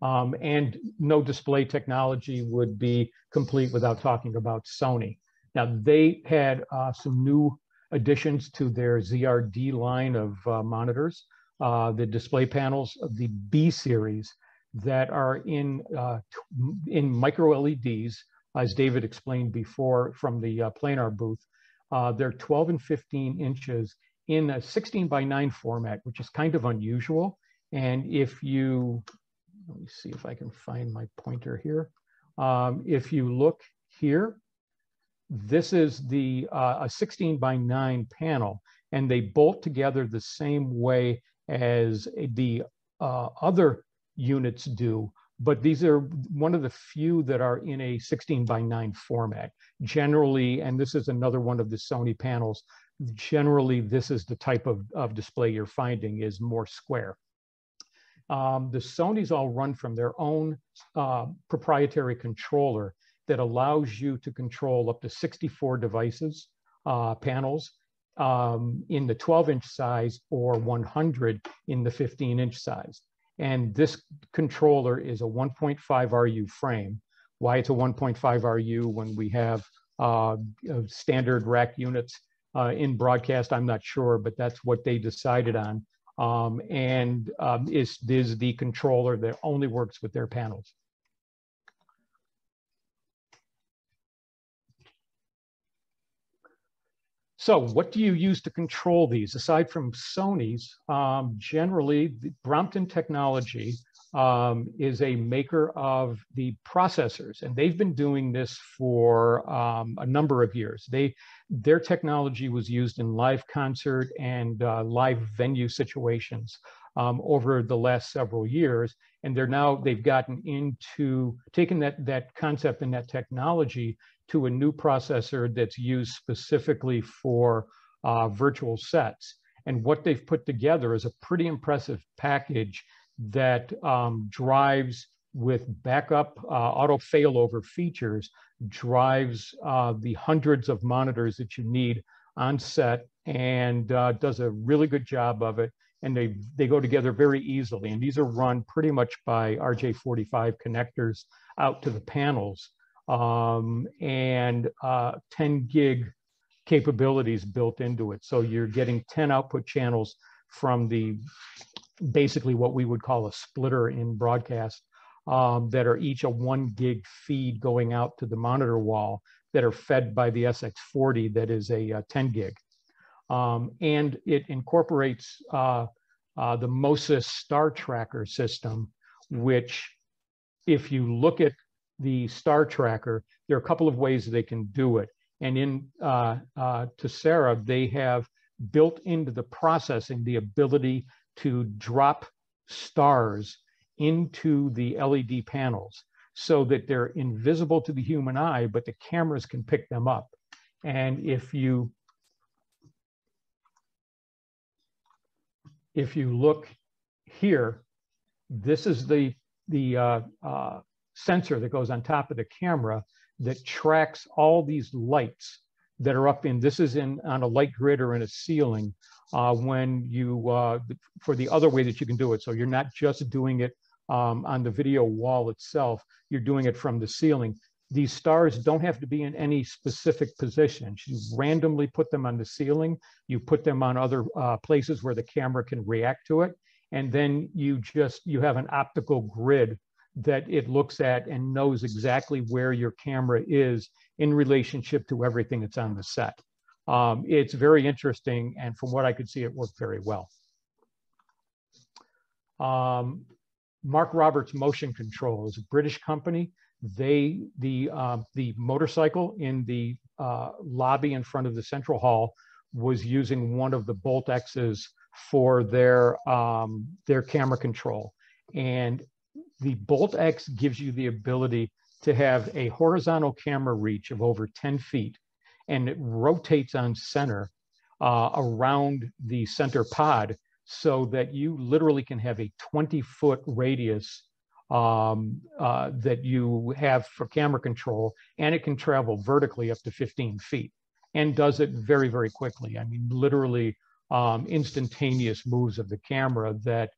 And no display technology would be complete without talking about Sony. Now, they had some new additions to their ZRD line of monitors, the display panels of the B series that are in micro LEDs, as David explained before from the Planar booth. They're 12 and 15 inches in a 16 by 9 format, which is kind of unusual. And if you, let me see if I can find my pointer here. If you look here, this is the a 16 by 9 panel, and they bolt together the same way as the other units do, but these are one of the few that are in a 16 by 9 format. Generally, and this is another one of the Sony panels, generally this is the type of display you're finding is more square. The Sonys all run from their own proprietary controller that allows you to control up to 64 devices, panels, in the 12-inch size or 100 in the 15-inch size. And this controller is a 1.5 RU frame. Why it's a 1.5 RU when we have standard rack units in broadcast, I'm not sure, but that's what they decided on. Is the controller that only works with their panels. So what do you use to control these? Aside from Sony's, generally, the Brompton Technology is a maker of the processors, and they've been doing this for a number of years. Their technology was used in live concert and live venue situations over the last several years, and they've gotten into taking that concept and that technology to a new processor that's used specifically for virtual sets. And what they've put together is a pretty impressive package that drives with backup auto failover features, drives the hundreds of monitors that you need on set, and does a really good job of it. and they go together very easily. And these are run pretty much by RJ45 connectors out to the panels, and 10 gig capabilities built into it. So you're getting 10 output channels from the basically what we would call a splitter in broadcast, that are each a 1 gig feed going out to the monitor wall that are fed by the SX40 that is a 10 gig. And it incorporates the MOSIS star tracker system, which if you look at the star tracker, there are a couple of ways they can do it. And in Tessera, they have built into the processing the ability to drop stars into the LED panels so that they're invisible to the human eye, but the cameras can pick them up. And if you look here, this is the sensor that goes on top of the camera that tracks all these lights that are up in, this is on a light grid or in a ceiling, when you, for the other way that you can do it. So you're not just doing it on the video wall itself, you're doing it from the ceiling. These stars don't have to be in any specific position. You randomly put them on the ceiling, you put them on other places where the camera can react to it, and then you have an optical grid that it looks at and knows exactly where your camera is in relationship to everything that's on the set. It's very interesting, and from what I could see, it worked very well. Mark Roberts Motion Control is a British company. The motorcycle in the lobby in front of the Central Hall was using one of the Bolt X's for their camera control. And the Bolt X gives you the ability to have a horizontal camera reach of over 10 feet, and it rotates on center around the center pod so that you literally can have a 20-foot radius that you have for camera control, and it can travel vertically up to 15 feet and does it very, very quickly. I mean, literally instantaneous moves of the camera that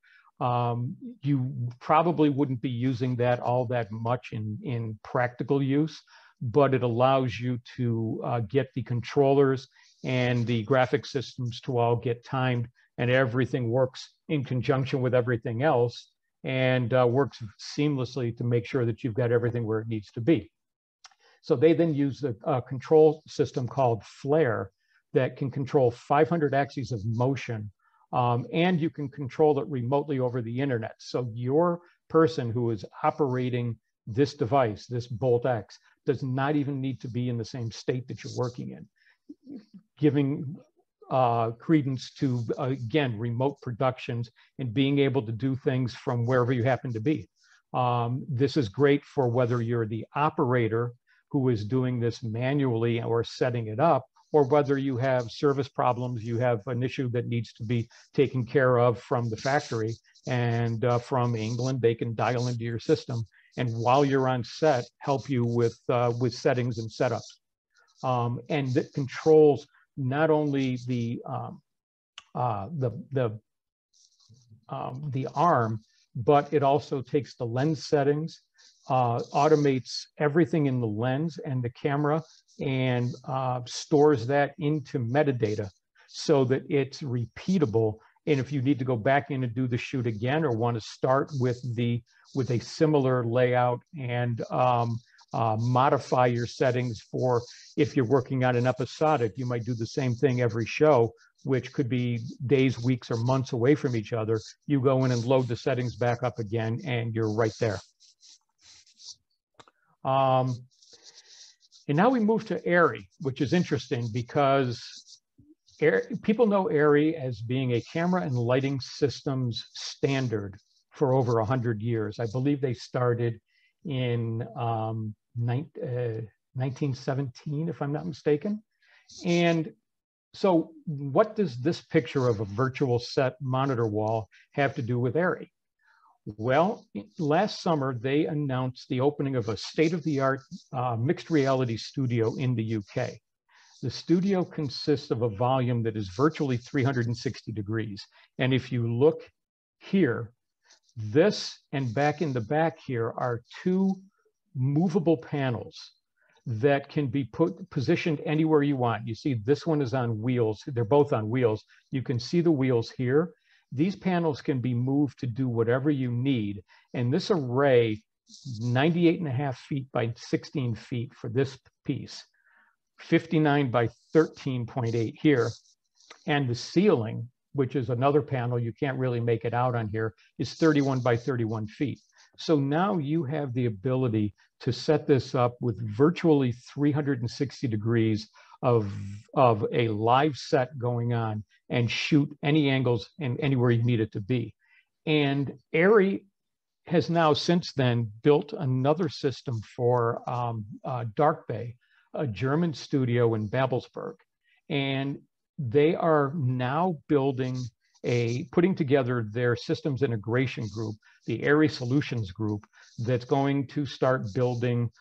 you probably wouldn't be using that all that much in practical use, but it allows you to get the controllers and the graphic systems to all get timed, and everything works in conjunction with everything else and works seamlessly to make sure that you've got everything where it needs to be. So they then use a control system called Flare that can control 500 axes of motion, and you can control it remotely over the internet. So your person who is operating this device, this Bolt X, does not even need to be in the same state that you're working in, giving credence to, again, remote productions and being able to do things from wherever you happen to be. This is great for whether you're the operator who is doing this manually or setting it up, or whether you have service problems, you have an issue that needs to be taken care of from the factory, and from England, they can dial into your system, and while you're on set, help you with settings and setups. And that controls not only the arm, but it also takes the lens settings, automates everything in the lens and the camera, and stores that into metadata so that it's repeatable. And if you need to go back in and do the shoot again, or want to start with a similar layout and modify your settings for, if you're working on an episodic, you might do the same thing every show, which could be days, weeks, or months away from each other. You go in and load the settings back up again, and you're right there. And now we move to ARRI, which is interesting because people know ARRI as being a camera and lighting systems standard for over 100 years. I believe they started in 1917, if I'm not mistaken. And so what does this picture of a virtual set monitor wall have to do with ARRI? Well, last summer, they announced the opening of a state-of-the-art mixed reality studio in the UK. The studio consists of a volume that is virtually 360 degrees. And if you look here, this and back in the back here are two movable panels that can be positioned anywhere you want. You see this one is on wheels. They're both on wheels. You can see the wheels here. These panels can be moved to do whatever you need. And this array, 98.5 feet by 16 feet for this piece, 59 by 13.8 here. And the ceiling, which is another panel, you can't really make it out on here, is 31 by 31 feet. So now you have the ability to set this up with virtually 360 degrees of a live set going on and shoot any angles and anywhere you need it to be. And ARRI has now since then built another system for Dark Bay, a German studio in Babelsberg. And they are now putting together their systems integration group, the ARRI Solutions Group, that's going to start building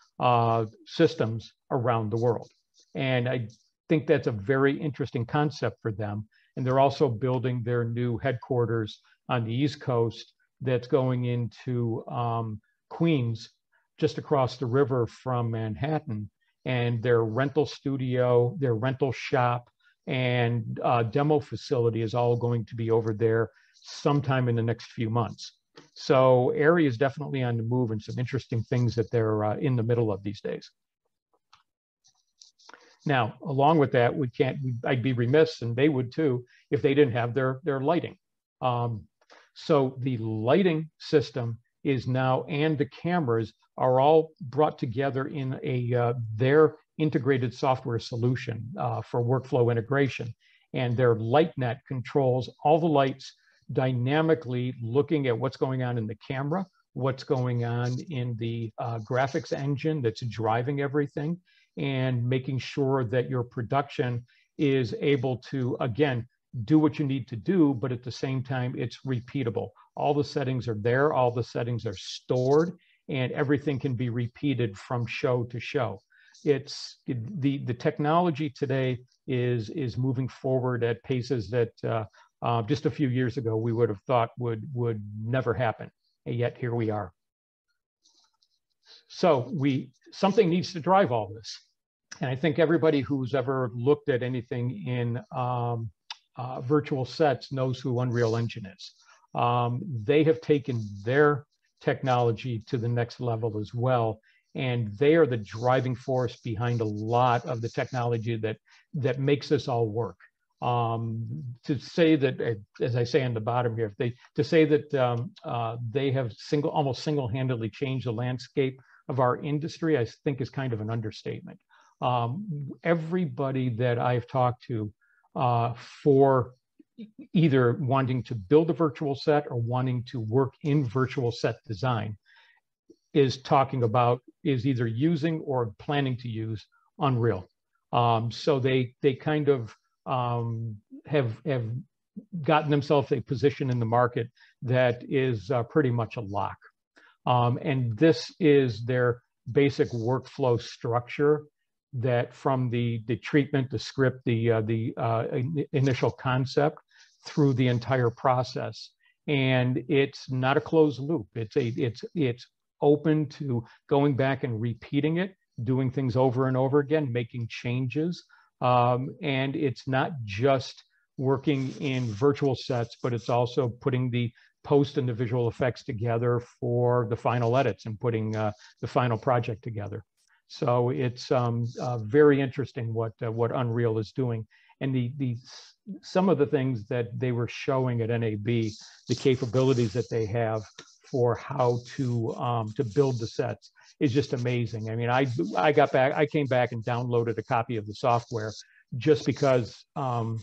systems around the world. And I think that's a very interesting concept for them. And they're also building their new headquarters on the East Coast that's going into Queens, just across the river from Manhattan. And their rental studio, their rental shop, and demo facility is all going to be over there sometime in the next few months. So ARRI is definitely on the move, and some interesting things that they're in the middle of these days. Now, along with that, I'd be remiss, and they would too, if they didn't have their lighting. So the lighting system is now, and the cameras are all brought together in their integrated software solution for workflow integration. And their LightNet controls all the lights dynamically, looking at what's going on in the camera, what's going on in the graphics engine that's driving everything, and making sure that your production is able to, again, do what you need to do, but at the same time, it's repeatable. All the settings are there, all the settings are stored, and everything can be repeated from show to show. The technology today is moving forward at paces that just a few years ago we would have thought would never happen, and yet here we are. So something needs to drive all this, and I think everybody who's ever looked at anything in virtual sets knows who Unreal Engine is. They have taken their technology to the next level as well, and they are the driving force behind a lot of the technology that makes this all work. To say that, as I say on the bottom here, to say that they have almost single-handedly changed the landscape of our industry, I think is kind of an understatement. Everybody that I've talked to for either wanting to build a virtual set or wanting to work in virtual set design is either using or planning to use Unreal. So they kind of have gotten themselves a position in the market that is pretty much a lock. And this is their basic workflow structure, that from the treatment, the script, the initial concept through the entire process. And it's not a closed loop. It's open to going back and repeating it, doing things over and over again, making changes. And it's not just working in virtual sets, but it's also putting the post and the visual effects together for the final edits and putting the final project together. So it's very interesting what Unreal is doing. And some of the things that they were showing at NAB, the capabilities that they have for how to build the sets is just amazing. I mean, I came back and downloaded a copy of the software just because I'm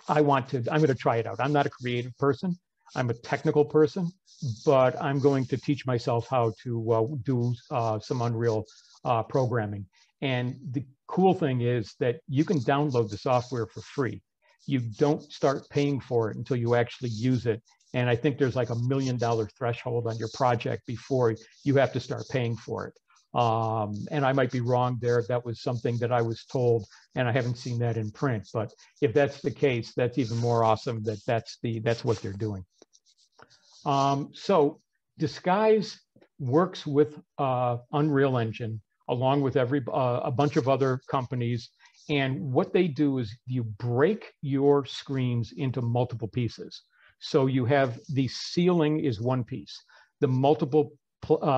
going to try it out. I'm not a creative person. I'm a technical person, but I'm going to teach myself how to do some Unreal programming. And the cool thing is that you can download the software for free. You don't start paying for it until you actually use it. And I think there's like $1 million threshold on your project before you have to start paying for it. And I might be wrong there. That was something that I was told, and I haven't seen that in print. But if that's the case, that's even more awesome that that's what they're doing. So Disguise works with Unreal Engine along with a bunch of other companies. And what they do is you break your screens into multiple pieces. So you have the ceiling is one piece. The multiple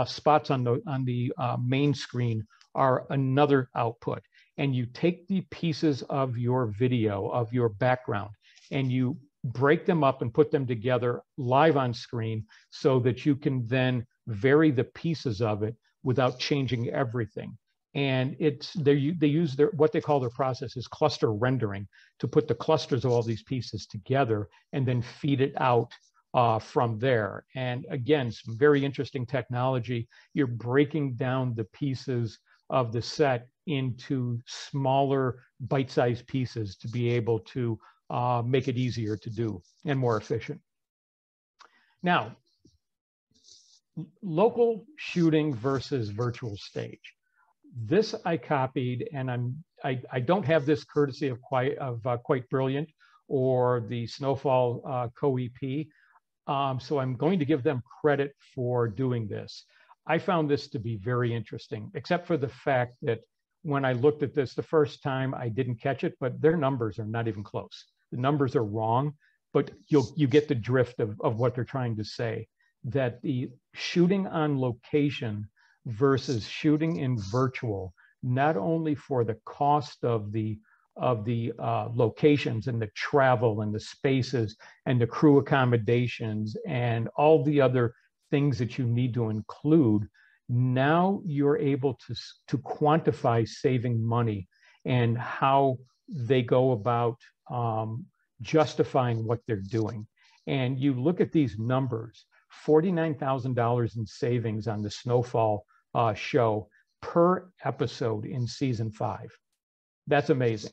spots on the main screen are another output. And you take the pieces of your video, of your background, and you break them up and put them together live on screen so that you can then vary the pieces of it without changing everything. And they use what they call their process is cluster rendering to put the clusters of all these pieces together and then feed it out from there. And again, some very interesting technology. You're breaking down the pieces of the set into smaller bite-sized pieces to be able to make it easier to do and more efficient. Now, local shooting versus virtual stage. This I copied, and I don't have this courtesy of Quite Brilliant or the Snowfall co-EP, so I'm going to give them credit for doing this. I found this to be very interesting, except for the fact that when I looked at this the first time, I didn't catch it, but their numbers are not even close. The numbers are wrong, but you get the drift of what they're trying to say, that the shooting on location versus shooting in virtual, not only for the cost of the locations and the travel and the spaces and the crew accommodations and all the other things that you need to include, now you're able to quantify saving money and how they go about justifying what they're doing. And you look at these numbers, $49,000 in savings on the Snowfall show per episode in season 5. That's amazing.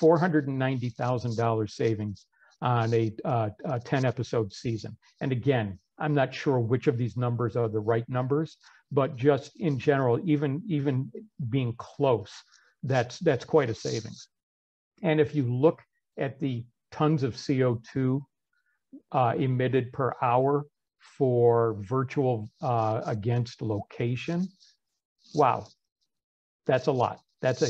$490,000 savings on a 10-episode season. And again, I'm not sure which of these numbers are the right numbers, but just in general, even being close, that's quite a savings. And if you look at the tons of CO2 emitted per hour for virtual against location, wow, that's a lot. That's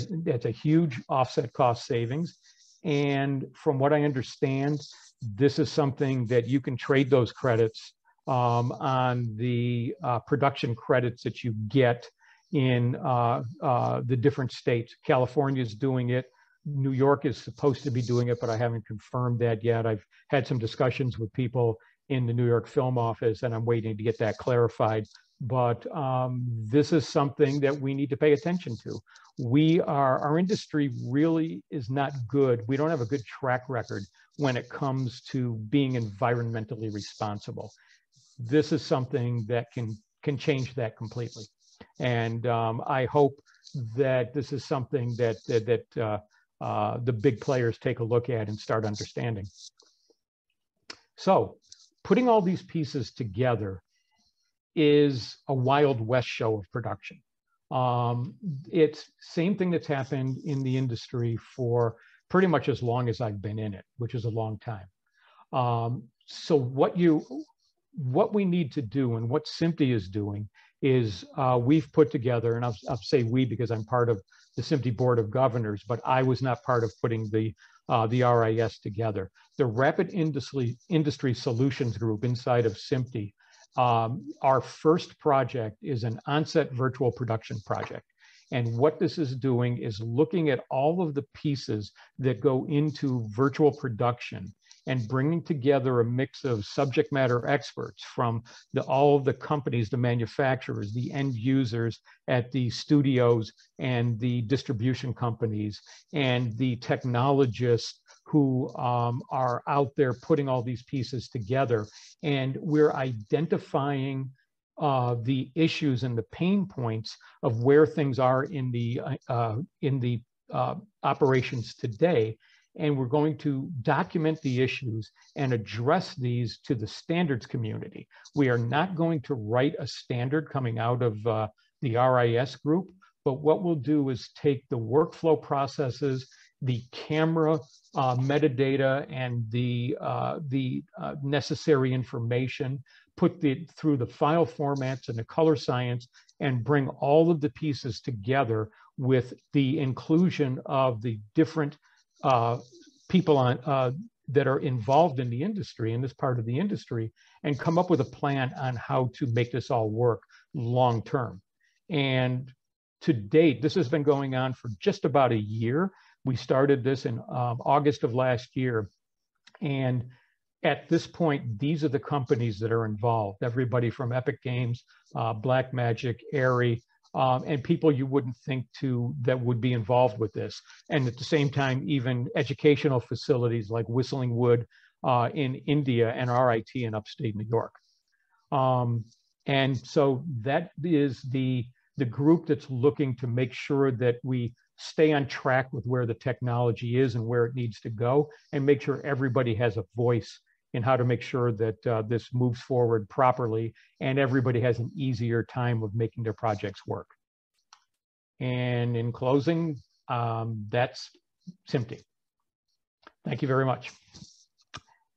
a huge offset cost savings. And from what I understand, this is something that you can trade those credits on the production credits that you get in the different states. California is doing it. New York is supposed to be doing it, but I haven't confirmed that yet. I've had some discussions with people in the New York Film Office, and I'm waiting to get that clarified. But this is something that we need to pay attention to. Our industry really is not good. We don't have a good track record when it comes to being environmentally responsible. This is something that can change that completely. And I hope that this is something that the big players take a look at and start understanding. So putting all these pieces together is a Wild West show of production. It's same thing that's happened in the industry for pretty much as long as I've been in it, which is a long time. So what we need to do and what SMPTE is doing is we've put together, and I'll say we because I'm part of the SMPTE Board of Governors, but I was not part of putting the RIS together. The Rapid Industry Solutions Group inside of SMPTE, our first project is an on-set virtual production project. And what this is doing is looking at all of the pieces that go into virtual production and bringing together a mix of subject matter experts from all of the companies, the manufacturers, the end users at the studios and the distribution companies, and the technologists who are out there putting all these pieces together. And we're identifying the issues and the pain points of where things are in the operations today. And we're going to document the issues and address these to the standards community. We are not going to write a standard coming out of the RIS group. But what we'll do is take the workflow processes, the camera metadata, and the necessary information, put it through the file formats and the color science, and bring all of the pieces together with the inclusion of the different people that are involved in the industry, in this part of the industry, and come up with a plan on how to make this all work long term. And to date, this has been going on for just about a year. We started this in August of last year. And at this point, these are the companies that are involved. Everybody from Epic Games, Blackmagic, Airy, and people you wouldn't think that would be involved with this. And at the same time, even educational facilities like Whistling Wood in India and RIT in upstate New York. And so that is the group that's looking to make sure that we stay on track with where the technology is and where it needs to go, and make sure everybody has a voice in how to make sure that this moves forward properly and everybody has an easier time of making their projects work. And in closing, that's SMPTE. Thank you very much.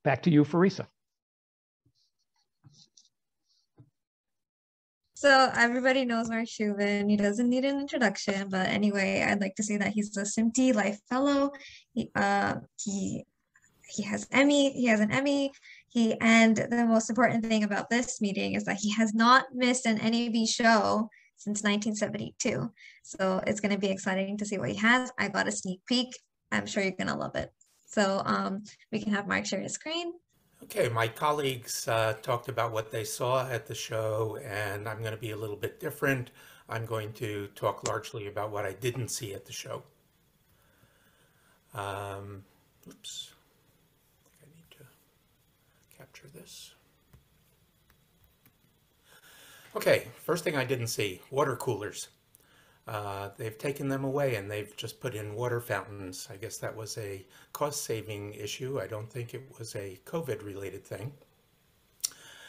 Back to you, Farisa. So everybody knows Mark Schubin. He doesn't need an introduction, but anyway, I'd like to say that he's a SMPTE Life Fellow. He has Emmy. He has an Emmy. And the most important thing about this meeting is that he has not missed an NAB show since 1972. So it's going to be exciting to see what he has. I got a sneak peek. I'm sure you're going to love it. So we can have Mark share his screen. Okay, my colleagues talked about what they saw at the show, and I'm going to be a little bit different. I'm going to talk largely about what I didn't see at the show. Oops, I need to capture this. Okay, first thing I didn't see, water coolers. They've taken them away and they've just put in water fountains. I guess that was a cost-saving issue. I don't think it was a COVID-related thing.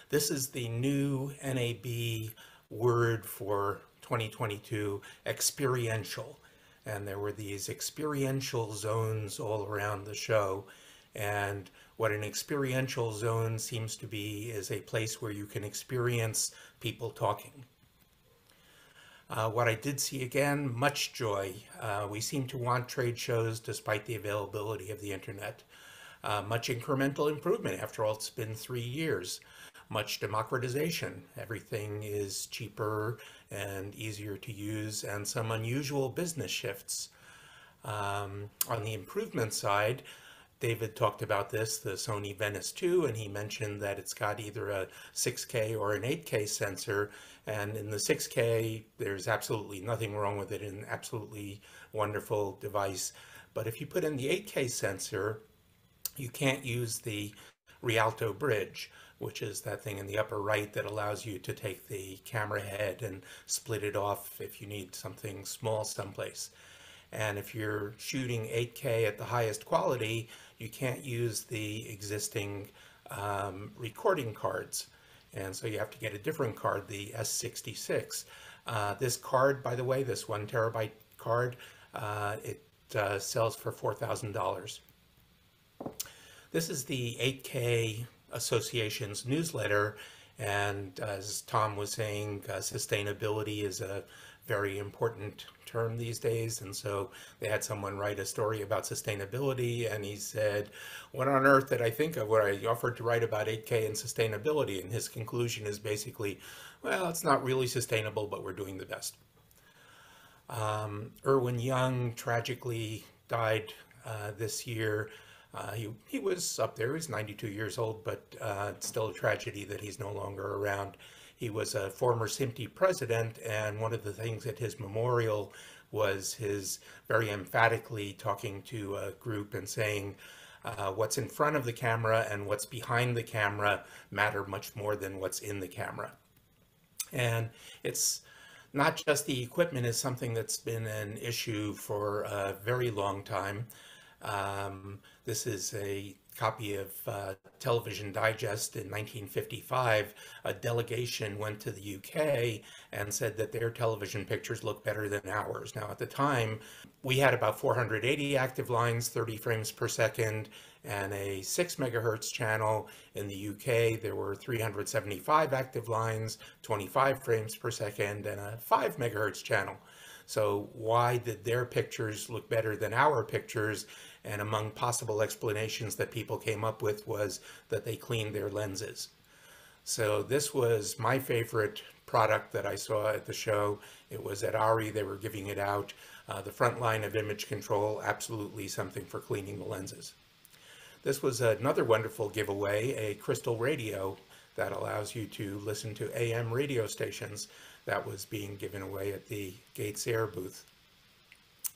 This is the new NAB word for 2022, experiential. And there were these experiential zones all around the show. And what an experiential zone seems to be is a place where you can experience people talking. What I did see again, much joy. We seem to want trade shows despite the availability of the internet. Much incremental improvement. After all, it's been 3 years. Much democratization. Everything is cheaper and easier to use, and some unusual business shifts. On the improvement side, David talked about this, the Sony Venice 2, and he mentioned that it's got either a 6K or an 8K sensor. And in the 6K, there's absolutely nothing wrong with it, an absolutely wonderful device. But if you put in the 8K sensor, you can't use the Rialto bridge, which is that thing in the upper right that allows you to take the camera head and split it off if you need something small someplace. And if you're shooting 8K at the highest quality, you can't use the existing recording cards. And so you have to get a different card, the S66. This card, by the way, this 1 terabyte card, it sells for $4,000. This is the 8K Association's newsletter. And as Tom was saying, sustainability is a very important term these days. And so they had someone write a story about sustainability, and he said, what on earth did I think of when I offered to write about 8K and sustainability? And his conclusion is basically, well, it's not really sustainable, but we're doing the best. Irwin Young tragically died this year. He was up there, he was 92 years old, but it's still a tragedy that he's no longer around. He was a former SMPTE president, and one of the things at his memorial was his very emphatically talking to a group and saying what's in front of the camera and what's behind the camera matter much more than what's in the camera. And it's not just the equipment is something that's been an issue for a very long time. This is a copy of Television Digest in 1955. A delegation went to the UK and said that their television pictures look better than ours. Now, at the time, we had about 480 active lines, 30 frames per second, and a 6 megahertz channel. In the UK, there were 375 active lines, 25 frames per second, and a 5 megahertz channel. So why did their pictures look better than our pictures? And among possible explanations that people came up with was that they cleaned their lenses. So this was my favorite product that I saw at the show. It was at ARI, they were giving it out. The front line of image control, absolutely something for cleaning the lenses. This was another wonderful giveaway, a crystal radio that allows you to listen to AM radio stations that was being given away at the Gates Air booth.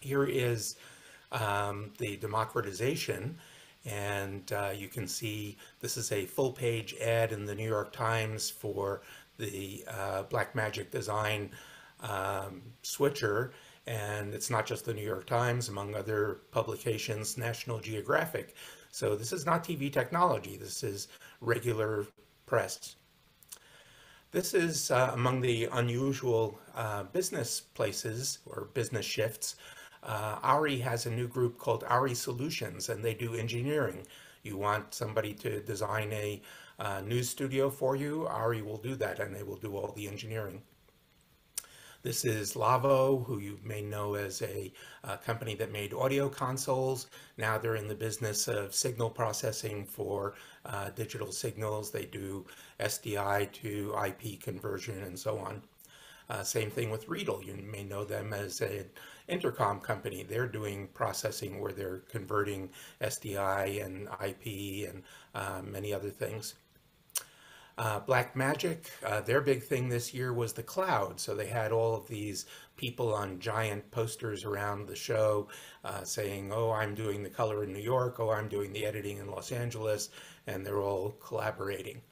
Here is the democratization, and you can see this is a full-page ad in the New York Times for the Blackmagic design switcher, and it's not just the New York Times, among other publications, National Geographic. So this is not TV technology, this is regular press. This is among the unusual business places or business shifts. ARI has a new group called ARI Solutions, and they do engineering. You want somebody to design a news studio for you, ARI will do that, and they will do all the engineering. This is Lavo, who you may know as a company that made audio consoles. Now they're in the business of signal processing for digital signals. They do SDI to IP conversion and so on. Same thing with Riedel. You may know them as an intercom company. They're doing processing where they're converting SDI and IP and many other things. Blackmagic, their big thing this year was the cloud. So they had all of these people on giant posters around the show saying, oh, I'm doing the color in New York, oh, I'm doing the editing in Los Angeles, and they're all collaborating.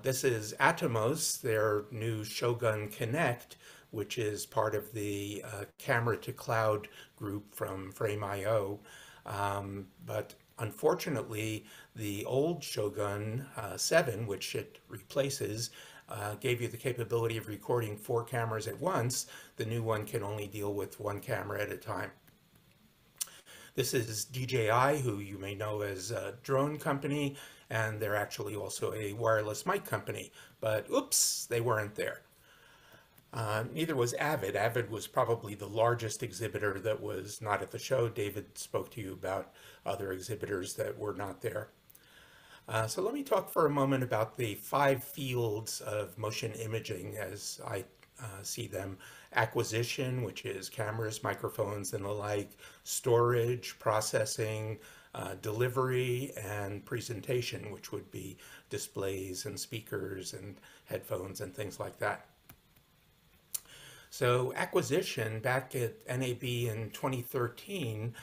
This is Atomos, their new Shogun Connect, which is part of the camera to cloud group from Frame.io. But unfortunately, the old Shogun 7, which it replaces, gave you the capability of recording 4 cameras at once. The new one can only deal with 1 camera at a time. This is DJI, who you may know as a drone company, and they're actually also a wireless mic company. But oops, they weren't there. Neither was Avid. Avid was probably the largest exhibitor that was not at the show. David spoke to you about other exhibitors that were not there. So let me talk for a moment about the 5 fields of motion imaging as I see them. Acquisition, which is cameras, microphones, and the like. Storage, processing, delivery, and presentation, which would be displays and speakers and headphones and things like that. So acquisition, back at NAB in 2013,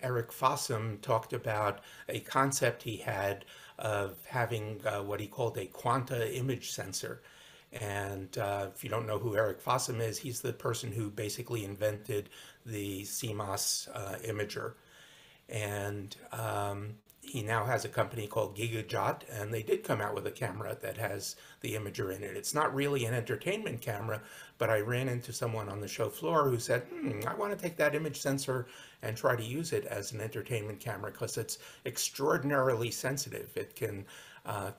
Eric Fossum talked about a concept he had of having what he called a quanta image sensor. And if you don't know who Eric Fossum is, he's the person who basically invented the CMOS imager. And he now has a company called GigaJot, and they did come out with a camera that has the imager in it. It's not really an entertainment camera, but I ran into someone on the show floor who said, I want to take that image sensor and try to use it as an entertainment camera because it's extraordinarily sensitive. It can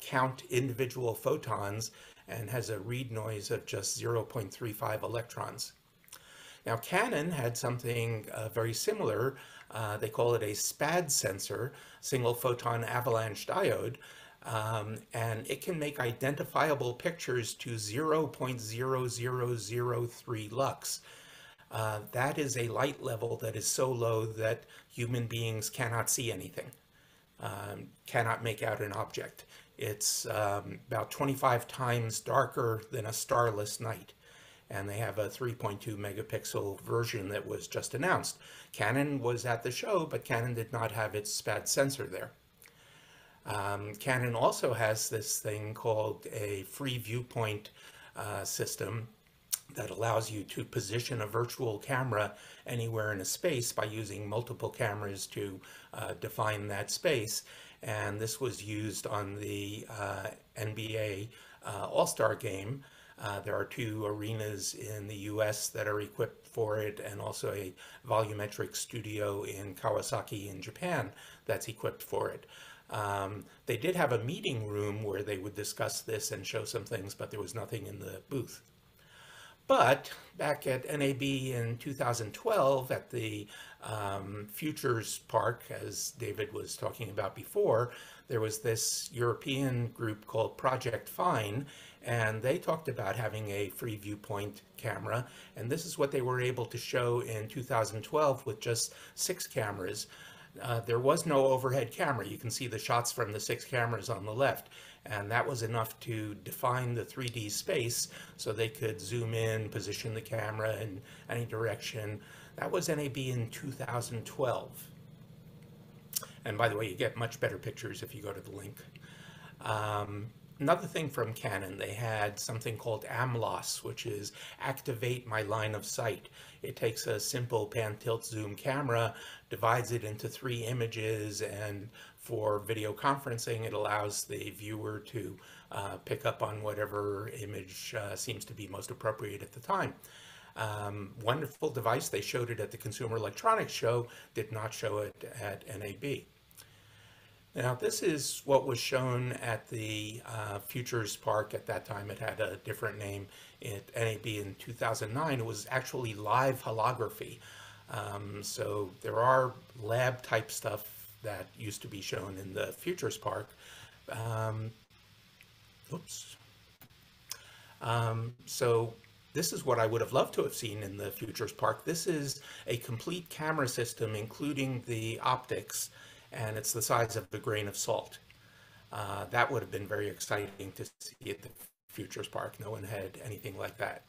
count individual photons and has a read noise of just 0.35 electrons. Now, Canon had something very similar. They call it a SPAD sensor, single photon avalanche diode, and it can make identifiable pictures to 0.0003 lux. That is a light level that is so low that human beings cannot see anything, cannot make out an object. It's about 25 times darker than a starless night. And they have a 3.2 megapixel version that was just announced. Canon was at the show, but Canon did not have its SPAD sensor there. Canon also has this thing called a free viewpoint system, that allows you to position a virtual camera anywhere in a space by using multiple cameras to define that space. And this was used on the NBA All-Star game. There are 2 arenas in the US that are equipped for it, and also a volumetric studio in Kawasaki in Japan that's equipped for it. They did have a meeting room where they would discuss this and show some things, but there was nothing in the booth. But back at NAB in 2012 at the Futures Park, as David was talking about before, there was this European group called Project Fine, and they talked about having a free viewpoint camera. And this is what they were able to show in 2012 with just 6 cameras. There was no overhead camera. You can see the shots from the 6 cameras on the left. And that was enough to define the 3D space so they could zoom in, position the camera in any direction. That was NAB in 2012. And by the way, you get much better pictures if you go to the link. Another thing from Canon, they had something called AMLOS, which is Activate My Line of Sight. It takes a simple pan, tilt, zoom camera, divides it into 3 images, and for video conferencing, it allows the viewer to pick up on whatever image seems to be most appropriate at the time. Wonderful device. They showed it at the Consumer Electronics Show, did not show it at NAB. Now, this is what was shown at the Futures Park. At that time, it had a different name. At NAB in 2009, it was actually live holography. So there are lab type stuff that used to be shown in the Futures Park. So this is what I would have loved to have seen in the Futures Park. This is a complete camera system, including the optics, and it's the size of a grain of salt. That would have been very exciting to see at the Futures Park. No one had anything like that.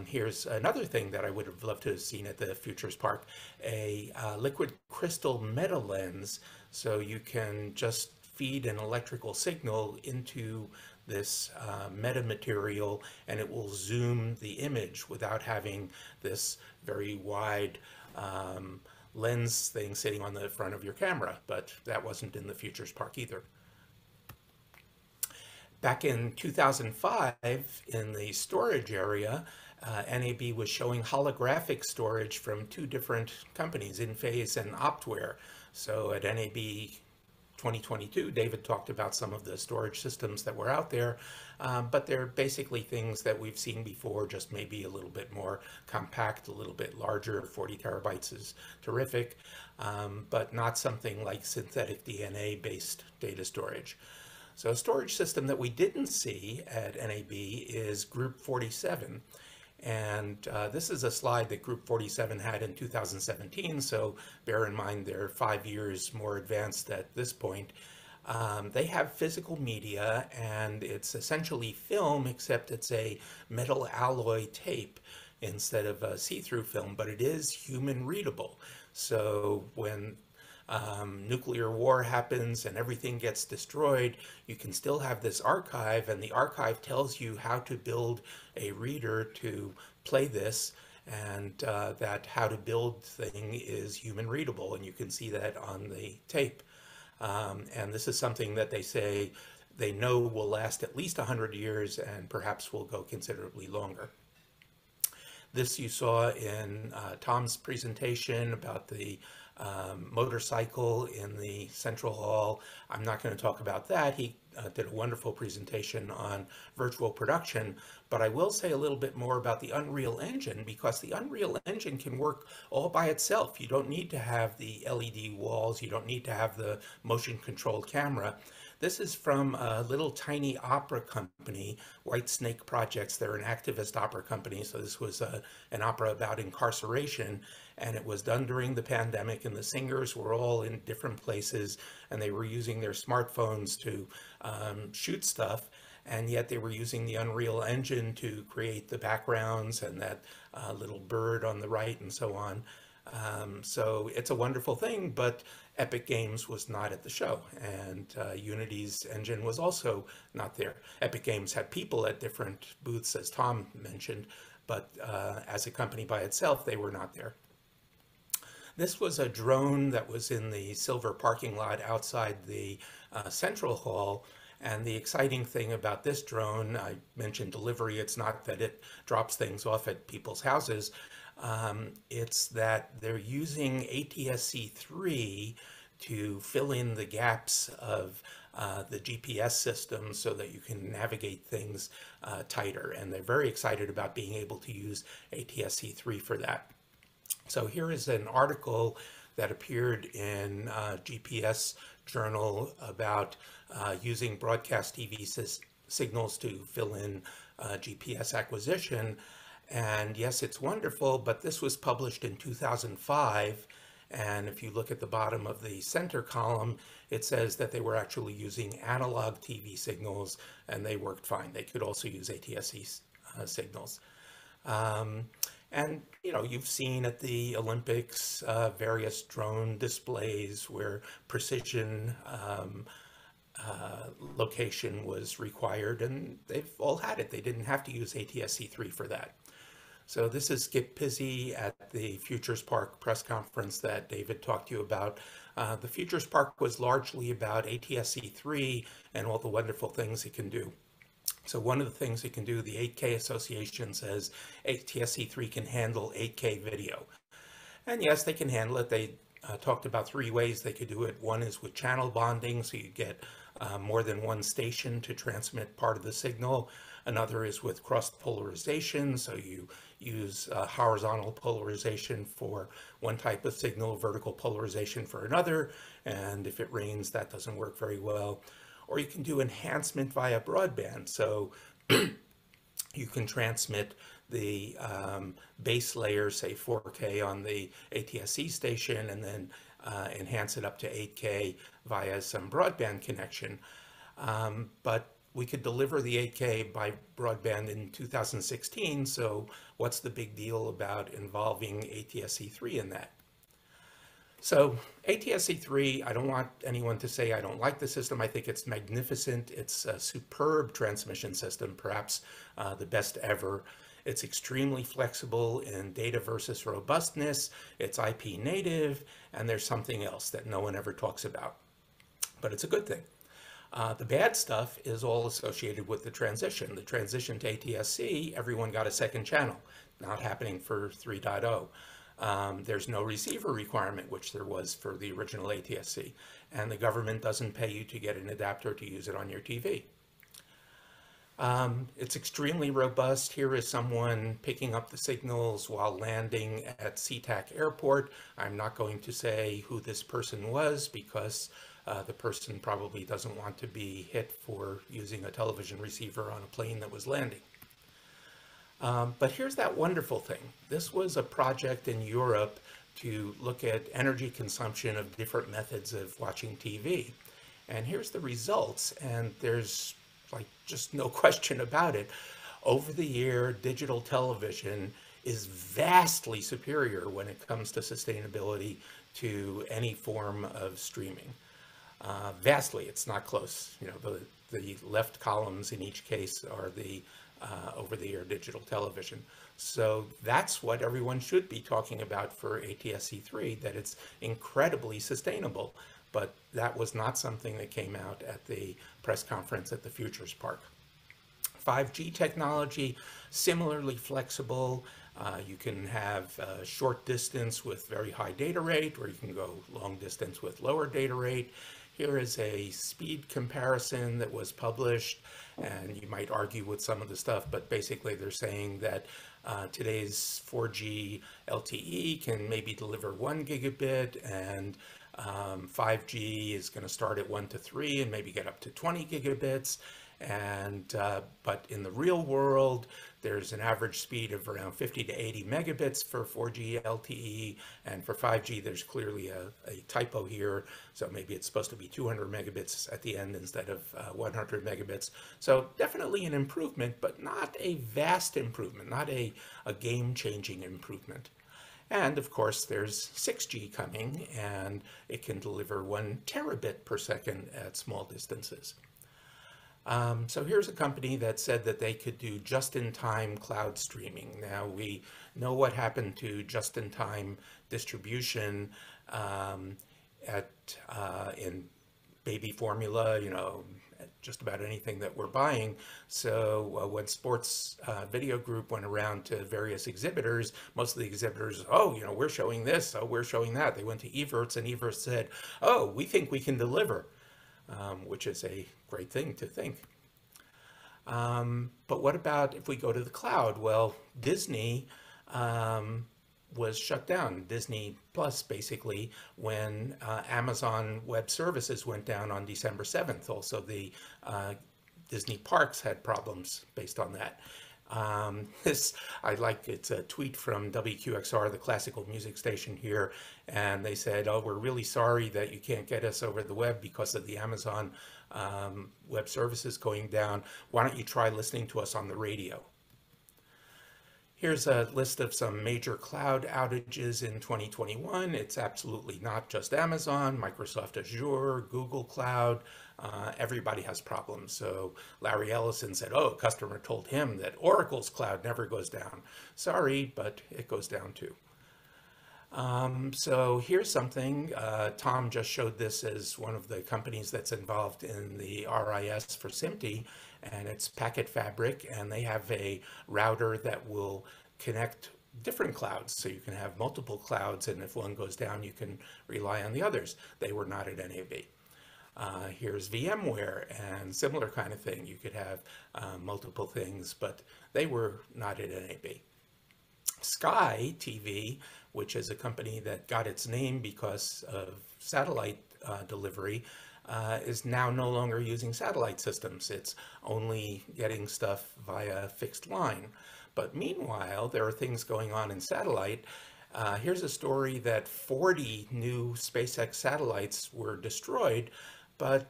Here's another thing that I would have loved to have seen at the Futures Park, a liquid crystal meta lens. So you can just feed an electrical signal into this meta material and it will zoom the image without having this very wide lens thing sitting on the front of your camera, but that wasn't in the Futures Park either. Back in 2005, in the storage area, NAB was showing holographic storage from 2 different companies, InPhase and Optware. So at NAB 2022, David talked about some of the storage systems that were out there, but they're basically things that we've seen before, just maybe a little bit more compact, a little bit larger. 40 terabytes is terrific, but not something like synthetic DNA-based data storage. So a storage system that we didn't see at NAB is Group 47. And this is a slide that Group 47 had in 2017, so bear in mind they're 5 years more advanced at this point. They have physical media, and it's essentially film, except it's a metal alloy tape instead of a see-through film, but it is human readable. So when nuclear war happens and everything gets destroyed, you can still have this archive, and the archive tells you how to build a reader to play this, and that how to build thing is human readable, and you can see that on the tape. And this is something that they say they know will last at least 100 years and perhaps will go considerably longer. This you saw in Tom's presentation about the motorcycle in the Central Hall. I'm not going to talk about that. He did a wonderful presentation on virtual production, but I will say a little bit more about the Unreal Engine, because the Unreal Engine can work all by itself. You don't need to have the LED walls. You don't need to have the motion controlled camera. This is from a little tiny opera company, White Snake Projects. They're an activist opera company, so this was an opera about incarceration, and it was done during the pandemic, and the singers were all in different places, and they were using their smartphones to shoot stuff, and yet they were using the Unreal Engine to create the backgrounds and that little bird on the right and so on. So it's a wonderful thing, but Epic Games was not at the show, and Unity's engine was also not there. Epic Games had people at different booths, as Tom mentioned, but as a company by itself, they were not there. This was a drone that was in the silver parking lot outside the Central Hall. And the exciting thing about this drone, I mentioned delivery, it's not that it drops things off at people's houses. It's that they're using ATSC3 to fill in the gaps of the GPS system so that you can navigate things tighter. And they're very excited about being able to use ATSC3 for that. So here is an article that appeared in GPS Journal about using broadcast TV signals to fill in GPS acquisition. And yes, it's wonderful, but this was published in 2005. And if you look at the bottom of the center column, it says that they were actually using analog TV signals and they worked fine. They could also use ATSC signals. And, you know, you've seen at the Olympics various drone displays where precision location was required, and they've all had it. They didn't have to use ATSC3 for that. So this is Skip Pizzi at the Futures Park press conference that David talked to you about. The Futures Park was largely about ATSC3 and all the wonderful things it can do. So one of the things it can do, the 8K Association says ATSC3 can handle 8K video. And yes, they can handle it. They talked about 3 ways they could do it. One is with channel bonding, so you get more than one station to transmit part of the signal. Another is with cross polarization, so you use horizontal polarization for one type of signal, vertical polarization for another, and if it rains, that doesn't work very well. Or you can do enhancement via broadband, so you can transmit the base layer, say 4K on the ATSC station, and then enhance it up to 8K via some broadband connection. But we could deliver the 8K by broadband in 2016, so what's the big deal about involving ATSC3 in that? So ATSC3, I don't want anyone to say I don't like the system. I think it's magnificent. It's a superb transmission system, perhaps the best ever. It's extremely flexible in data versus robustness. It's IP native, and there's something else that no one ever talks about. But it's a good thing. The bad stuff is all associated with the transition. The transition to ATSC, everyone got a second channel. Not happening for 3.0. There's no receiver requirement, which there was for the original ATSC. And the government doesn't pay you to get an adapter to use it on your TV. It's extremely robust. Here is someone picking up the signals while landing at SeaTac Airport. I'm not going to say who this person was because the person probably doesn't want to be hit for using a television receiver on a plane that was landing. But here's that wonderful thing. This was a project in Europe to look at energy consumption of different methods of watching TV. And here's the results, and there's like just no question about it. Over the year, digital television is vastly superior when it comes to sustainability to any form of streaming. Vastly, it's not close. You know, the left columns in each case are the over-the-air digital television. So that's what everyone should be talking about for ATSC3, that it's incredibly sustainable. But that was not something that came out at the press conference at the Futures Park. 5G technology, similarly flexible. You can have short distance with very high data rate, or you can go long distance with lower data rate. Here is a speed comparison that was published, and you might argue with some of the stuff, but basically they're saying that today's 4G LTE can maybe deliver 1 gigabit, and 5G is going to start at 1 to 3 and maybe get up to 20 gigabits. And but in the real world, there's an average speed of around 50 to 80 megabits for 4G LTE, and for 5G there's clearly a typo here, so maybe it's supposed to be 200 megabits at the end instead of 100 megabits. So definitely an improvement, but not a vast improvement, not a game-changing improvement. And of course there's 6G coming, and it can deliver 1 terabit per second at small distances. So here's a company that said that they could do just-in-time cloud streaming. Now we know what happened to just-in-time distribution in baby formula, just about anything that we're buying. So when Sports Video Group went around to various exhibitors, most of the exhibitors, oh, we're showing this, oh, we're showing that. They went to Evertz, and Evertz said, oh, we think we can deliver, which is a great thing to think. But what about if we go to the cloud? Well, Disney was shut down, Disney Plus, basically, when Amazon Web Services went down on December 7th. Also, the Disney parks had problems based on that. It's a tweet from WQXR, the classical music station here, and they said, oh, we're really sorry that you can't get us over the web because of the Amazon Web Services going down. Why don't you try listening to us on the radio? Here's a list of some major cloud outages in 2021. It's absolutely not just Amazon, Microsoft Azure, Google Cloud. Everybody has problems. So Larry Ellison said, oh, a customer told him that Oracle's cloud never goes down. Sorry, but it goes down too. So here's something. Tom just showed this as one of the companies that's involved in the RIS for SMPTE, and it's Packet Fabric, and they have a router that will connect different clouds, so you can have multiple clouds, and if one goes down, you can rely on the others. They were not at NAB. Here's VMware, and similar kind of thing. You could have multiple things, but they were not at NAB. Sky TV, which is a company that got its name because of satellite delivery, is now no longer using satellite systems. It's only getting stuff via fixed line. But meanwhile, there are things going on in satellite. Here's a story that 40 new SpaceX satellites were destroyed, but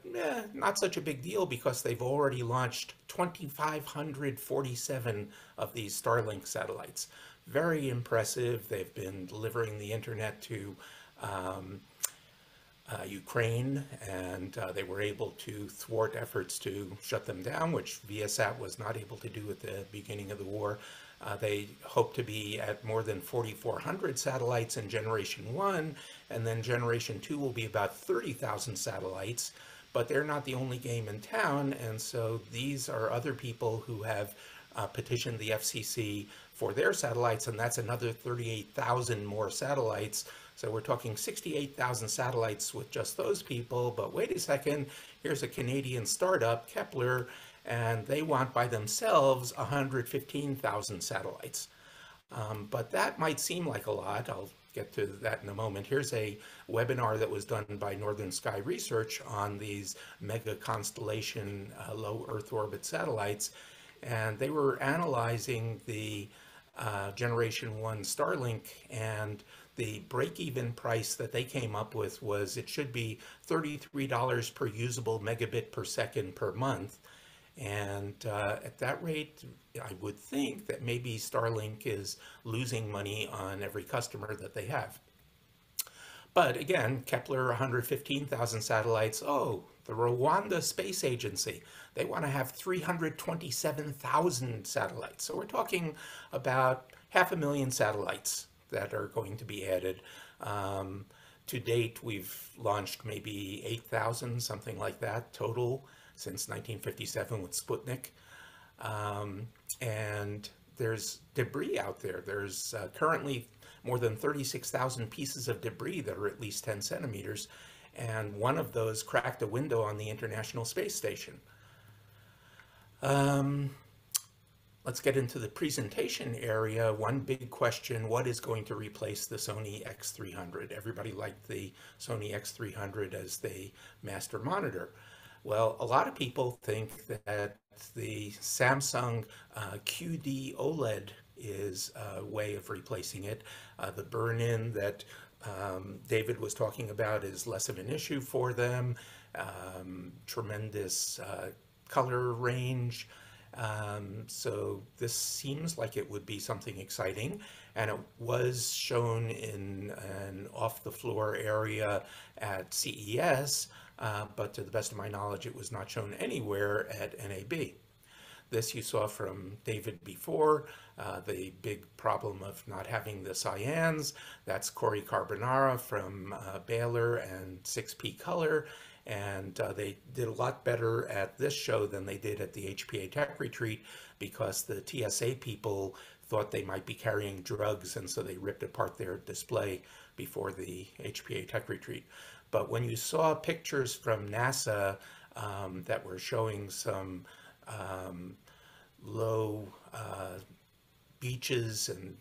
not such a big deal because they've already launched 2,547 of these Starlink satellites. Very impressive. They've been delivering the internet to Ukraine, and they were able to thwart efforts to shut them down, which Viasat was not able to do at the beginning of the war. They hope to be at more than 4,400 satellites in Generation 1, and then Generation 2 will be about 30,000 satellites, but they're not the only game in town, and so these are other people who have petitioned the FCC for their satellites, and that's another 38,000 more satellites. So we're talking 68,000 satellites with just those people. But wait a second, here's a Canadian startup, Kepler, and they want by themselves 115,000 satellites. But that might seem like a lot. I'll get to that in a moment. Here's a webinar that was done by Northern Sky Research on these mega constellation low Earth orbit satellites. And they were analyzing the Generation 1 Starlink, and the break-even price that they came up with was it should be $33 per usable megabit per second per month. And at that rate, I would think that maybe Starlink is losing money on every customer that they have. But again, Kepler, 115,000 satellites. Oh, the Rwanda Space Agency, they want to have 327,000 satellites. So we're talking about 500,000 satellites that are going to be added. To date, we've launched maybe 8,000, something like that, total since 1957 with Sputnik. And there's debris out there. There's currently more than 36,000 pieces of debris that are at least 10 centimeters. And one of those cracked a window on the International Space Station. Let's get into the presentation area. One big question, what is going to replace the Sony X300? Everybody liked the Sony X300 as the master monitor. Well, a lot of people think that the Samsung QD OLED is a way of replacing it. The burn-in that David was talking about is less of an issue for them. Tremendous color range. So this seems like it would be something exciting, and it was shown in an off-the-floor area at CES, but to the best of my knowledge, it was not shown anywhere at NAB. This you saw from David before, the big problem of not having the cyans. That's Corey Carbonara from Baylor and 6P Color. And they did a lot better at this show than they did at the HPA Tech Retreat because the TSA people thought they might be carrying drugs, and so they ripped apart their display before the HPA Tech Retreat. But when you saw pictures from NASA that were showing some low beaches and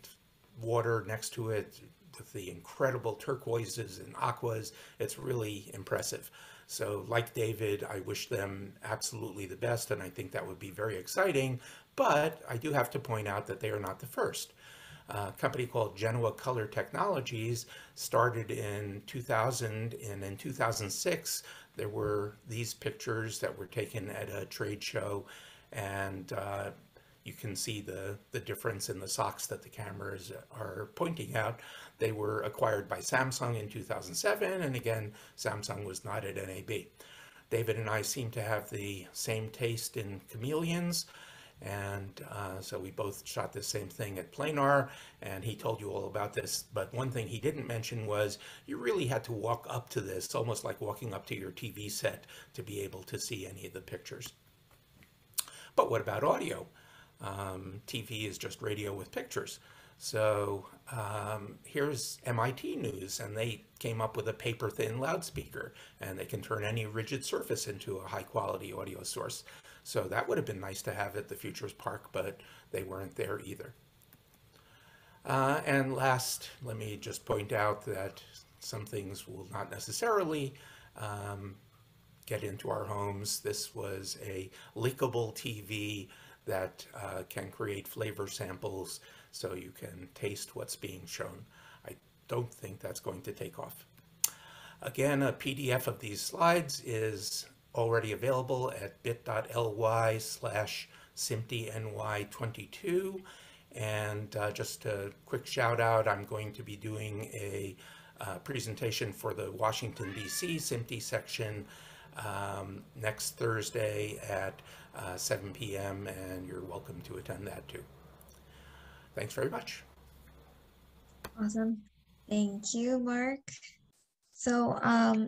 water next to it with the incredible turquoises and aquas, it's really impressive. So like David, I wish them absolutely the best, and I think that would be very exciting, but I do have to point out that they are not the first. A company called Genoa Color Technologies started in 2000, and in 2006 there were these pictures that were taken at a trade show, and you can see the difference in the socks that the cameras are pointing out. They were acquired by Samsung in 2007, and again, Samsung was not at NAB. David and I seem to have the same taste in chameleons, and so we both shot the same thing at Planar, and he told you all about this. But one thing he didn't mention was you really had to walk up to this, almost like walking up to your TV set to be able to see any of the pictures. But what about audio? TV is just radio with pictures. So here's MIT news, and they came up with a paper-thin loudspeaker, and they can turn any rigid surface into a high-quality audio source. So that would have been nice to have at the Futures Park, but they weren't there either. And last, let me just point out that some things will not necessarily get into our homes. This was a leakable TV that can create flavor samples so you can taste what's being shown. I don't think that's going to take off. Again, a PDF of these slides is already available at bit.ly/SMPTENY22. And just a quick shout out, I'm going to be doing a presentation for the Washington, D.C. SMPTE section next Thursday at 7 p.m. and you're welcome to attend that too. Thanks very much. Awesome. Thank you, Mark. So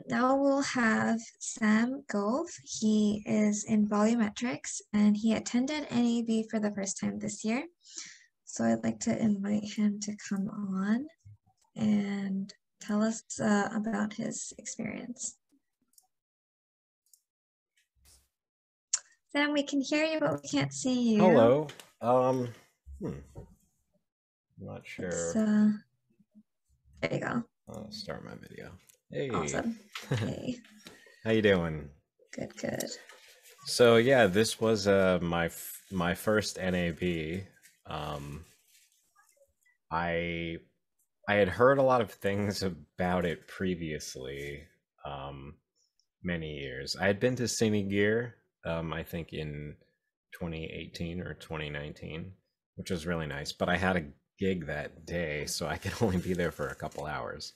now we'll have Sam Gove. He is in volumetrics and he attended NAB for the first time this year. So I'd like to invite him to come on and tell us about his experience. Sam, we can hear you, but we can't see you. Hello. I'm not sure. There you go. I'll start my video. Hey. Awesome. Hey. How you doing? Good, good. So yeah, this was my first NAB. I had heard a lot of things about it previously, many years. I had been to Cine Gear, I think in 2018 or 2019, which was really nice, but I had a gig that day, so I could only be there for a couple hours.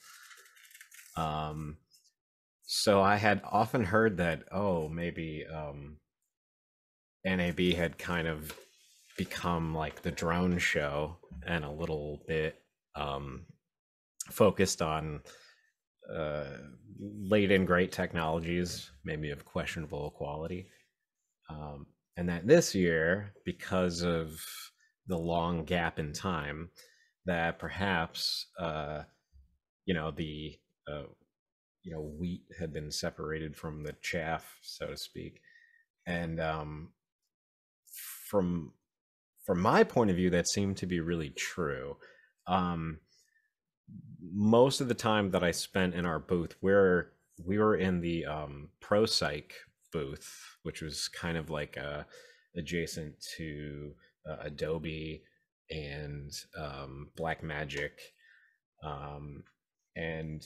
So I had often heard that, oh, maybe NAB had kind of become like the drone show and a little bit focused on late and great technologies, maybe of questionable quality. And that this year, because of the long gap in time, that perhaps wheat had been separated from the chaff, so to speak. And from my point of view, that seemed to be really true. Most of the time that I spent in our booth, we were in the ProPsych booth, which was kind of like adjacent to Adobe and Blackmagic, and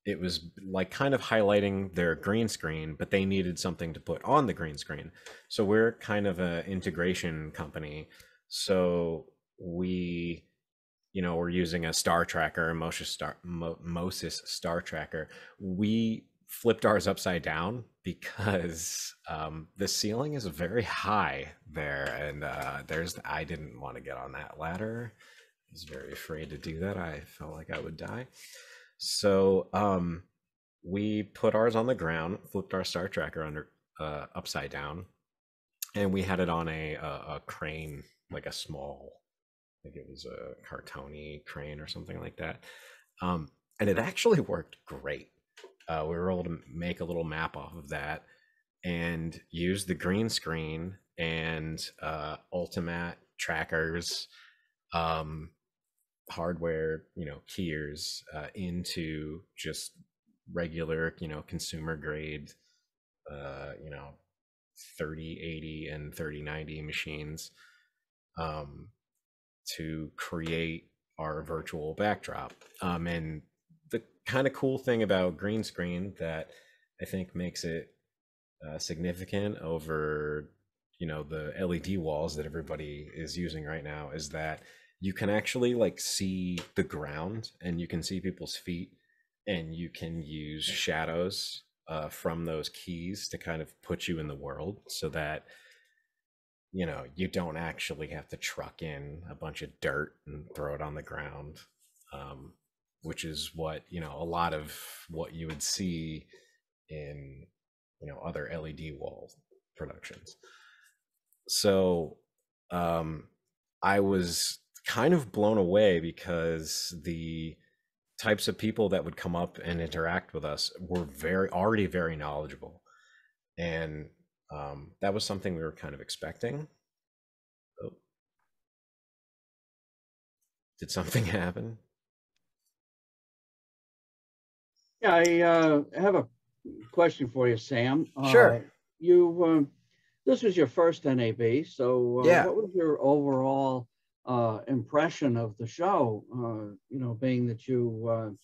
it was like kind of highlighting their green screen, but they needed something to put on the green screen. So we're kind of an integration company. So we're using a star tracker, a MOSIS star tracker. We flipped ours upside down because the ceiling is very high there, and I didn't want to get on that ladder. I was very afraid to do that. I felt like I would die. So we put ours on the ground, flipped our star tracker under upside down, and we had it on a crane, like a small, I think it was a cartoni crane or something like that. And it actually worked great. We were able to make a little map off of that and use the green screen and Ultimat trackers, hardware, keyers into just regular, consumer grade, 3080 and 3090 machines to create our virtual backdrop. And the kind of cool thing about green screen that I think makes it significant over, the LED walls that everybody is using right now is that you can actually like see the ground and you can see people's feet, and you can use shadows from those keys to kind of put you in the world so that you don't actually have to truck in a bunch of dirt and throw it on the ground, which is what a lot of what you would see in other LED wall productions. So I was kind of blown away because the types of people that would come up and interact with us were already very knowledgeable, and that was something we were kind of expecting. Oh. Did something happen? Yeah, I have a question for you, Sam. Sure. This was your first NAB, so Yeah. what was your overall impression of the show? Being that you.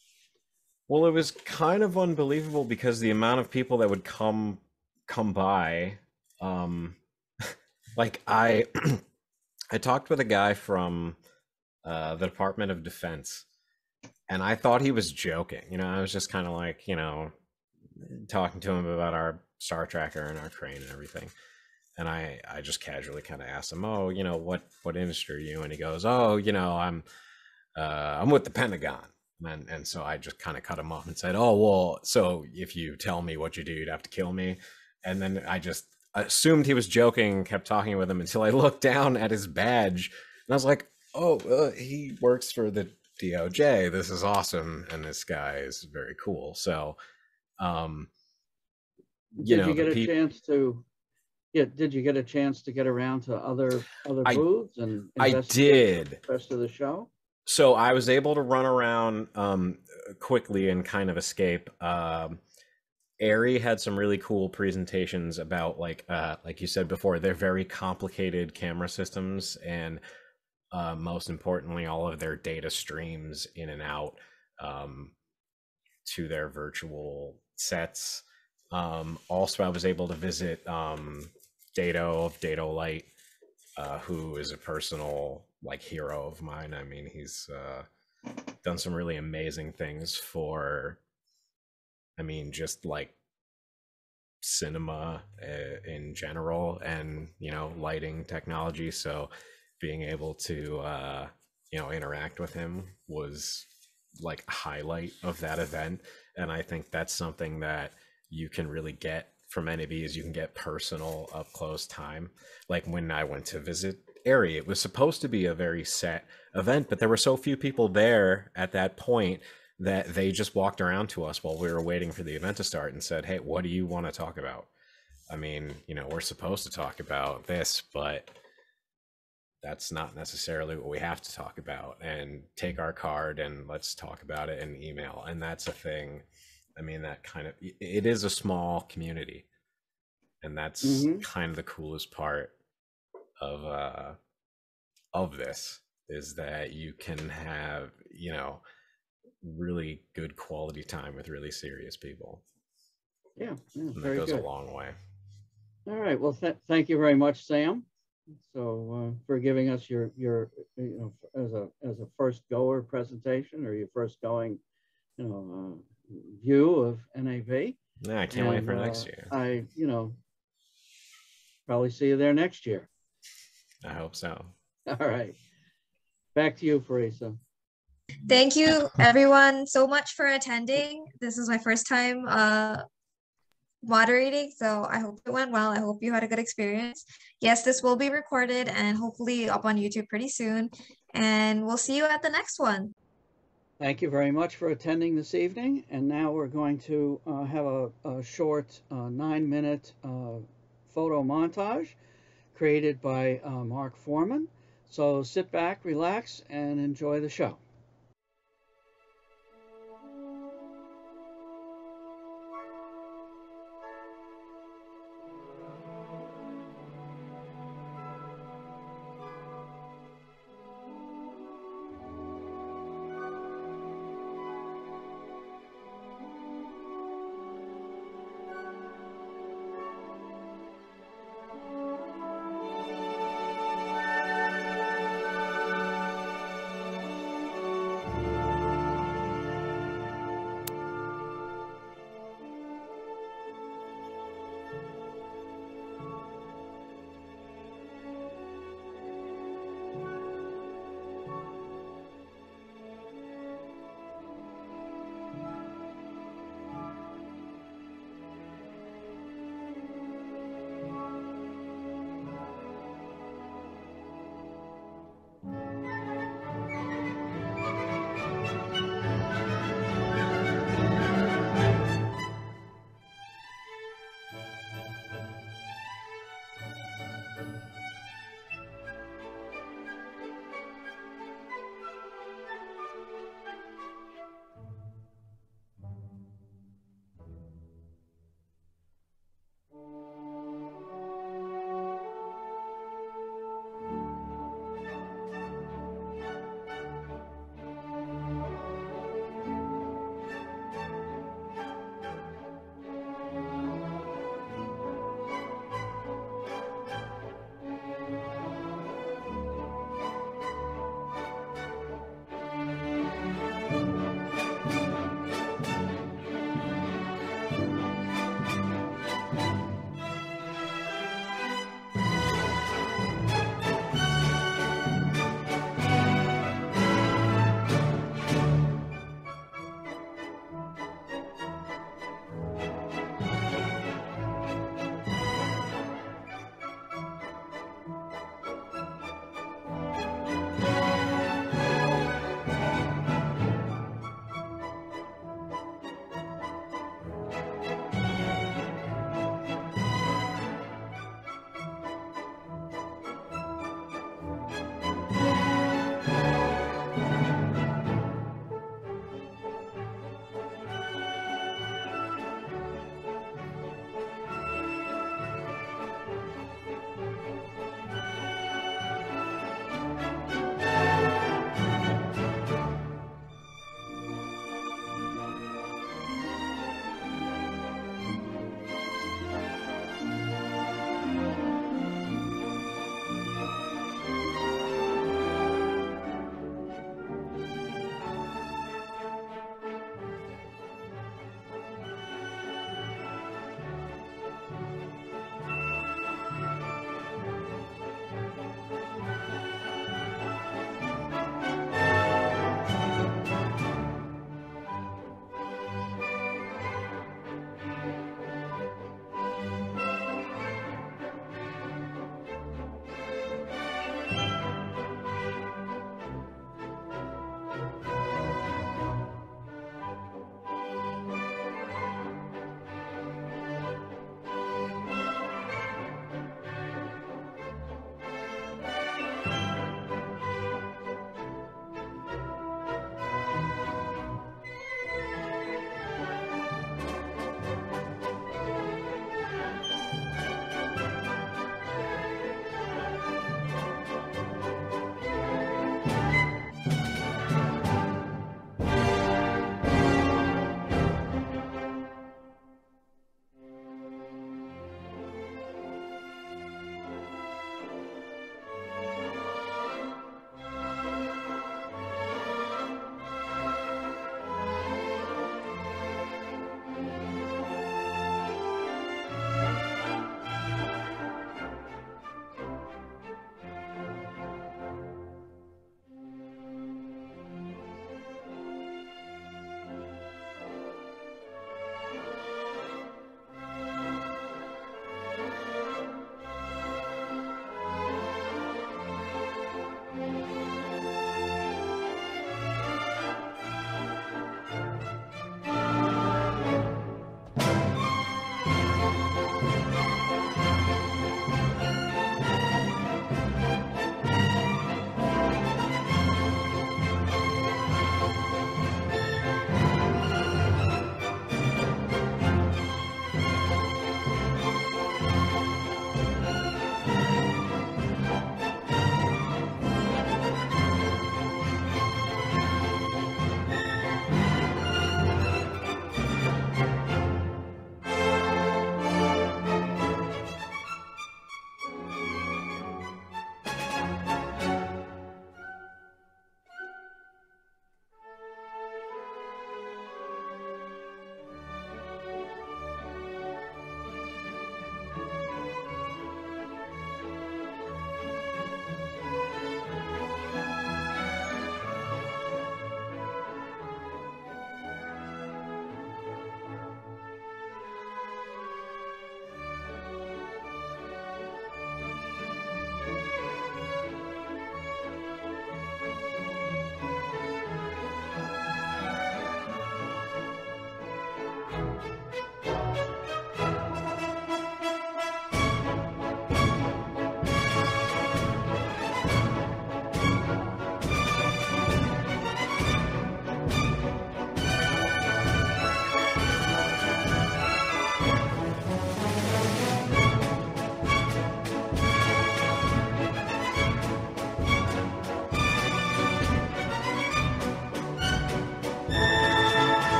Well, it was kind of unbelievable because the amount of people that would come by. Like I talked with a guy from the Department of Defense, and I thought he was joking. I was just kind of like, talking to him about our star tracker and our crane and everything. And I just casually kind of asked him, oh, what industry are you? And he goes, oh, I'm with the Pentagon. And so I just kind of cut him off and said, oh, well, so if you tell me what you do, you'd have to kill me. And then I just assumed he was joking, kept talking with him until I looked down at his badge. And I was like, oh, he works for the DOJ. This is awesome. And this guy is very cool. So, did you get a chance to... Yeah, did you get a chance to get around to other booths and investigate the rest of the show? So I was able to run around quickly and kind of escape. ARRI had some really cool presentations about like you said before, they're very complicated camera systems, and most importantly, all of their data streams in and out to their virtual sets. Also, I was able to visit Dado of Dado Light, who is a personal hero of mine. I mean, he's done some really amazing things for, just cinema in general, and lighting technology. So being able to interact with him was a highlight of that event. And I think that's something that you can really get from NAB, is you can get personal, up close time. Like when I went to visit ARRI, it was supposed to be a very set event, but there were so few people there at that point that they just walked around to us while we were waiting for the event to start and said, hey, what do you want to talk about? I mean, we're supposed to talk about this, but that's not necessarily what we have to talk about, and take our card and let's talk about it in email. And that's a thing. I mean, that kind of, it is a small community, and that's kind of the coolest part of this, is that you can have, really good quality time with really serious people. Yeah, and very that goes good. a long way. All right. Well, thank you very much, Sam. So for giving us your as a first goer presentation, or your first going view of NAB. Yeah, I can't wait for next year. I, probably see you there next year. I hope so. All right. Back to you, Farisa. Thank you, everyone, so much for attending. This is my first time moderating, so I hope it went well. I hope you had a good experience. Yes, this will be recorded and hopefully up on YouTube pretty soon. And we'll see you at the next one. Thank you very much for attending this evening. And now we're going to have a short 9-minute photo montage created by Mark Foreman. So sit back, relax, and enjoy the show.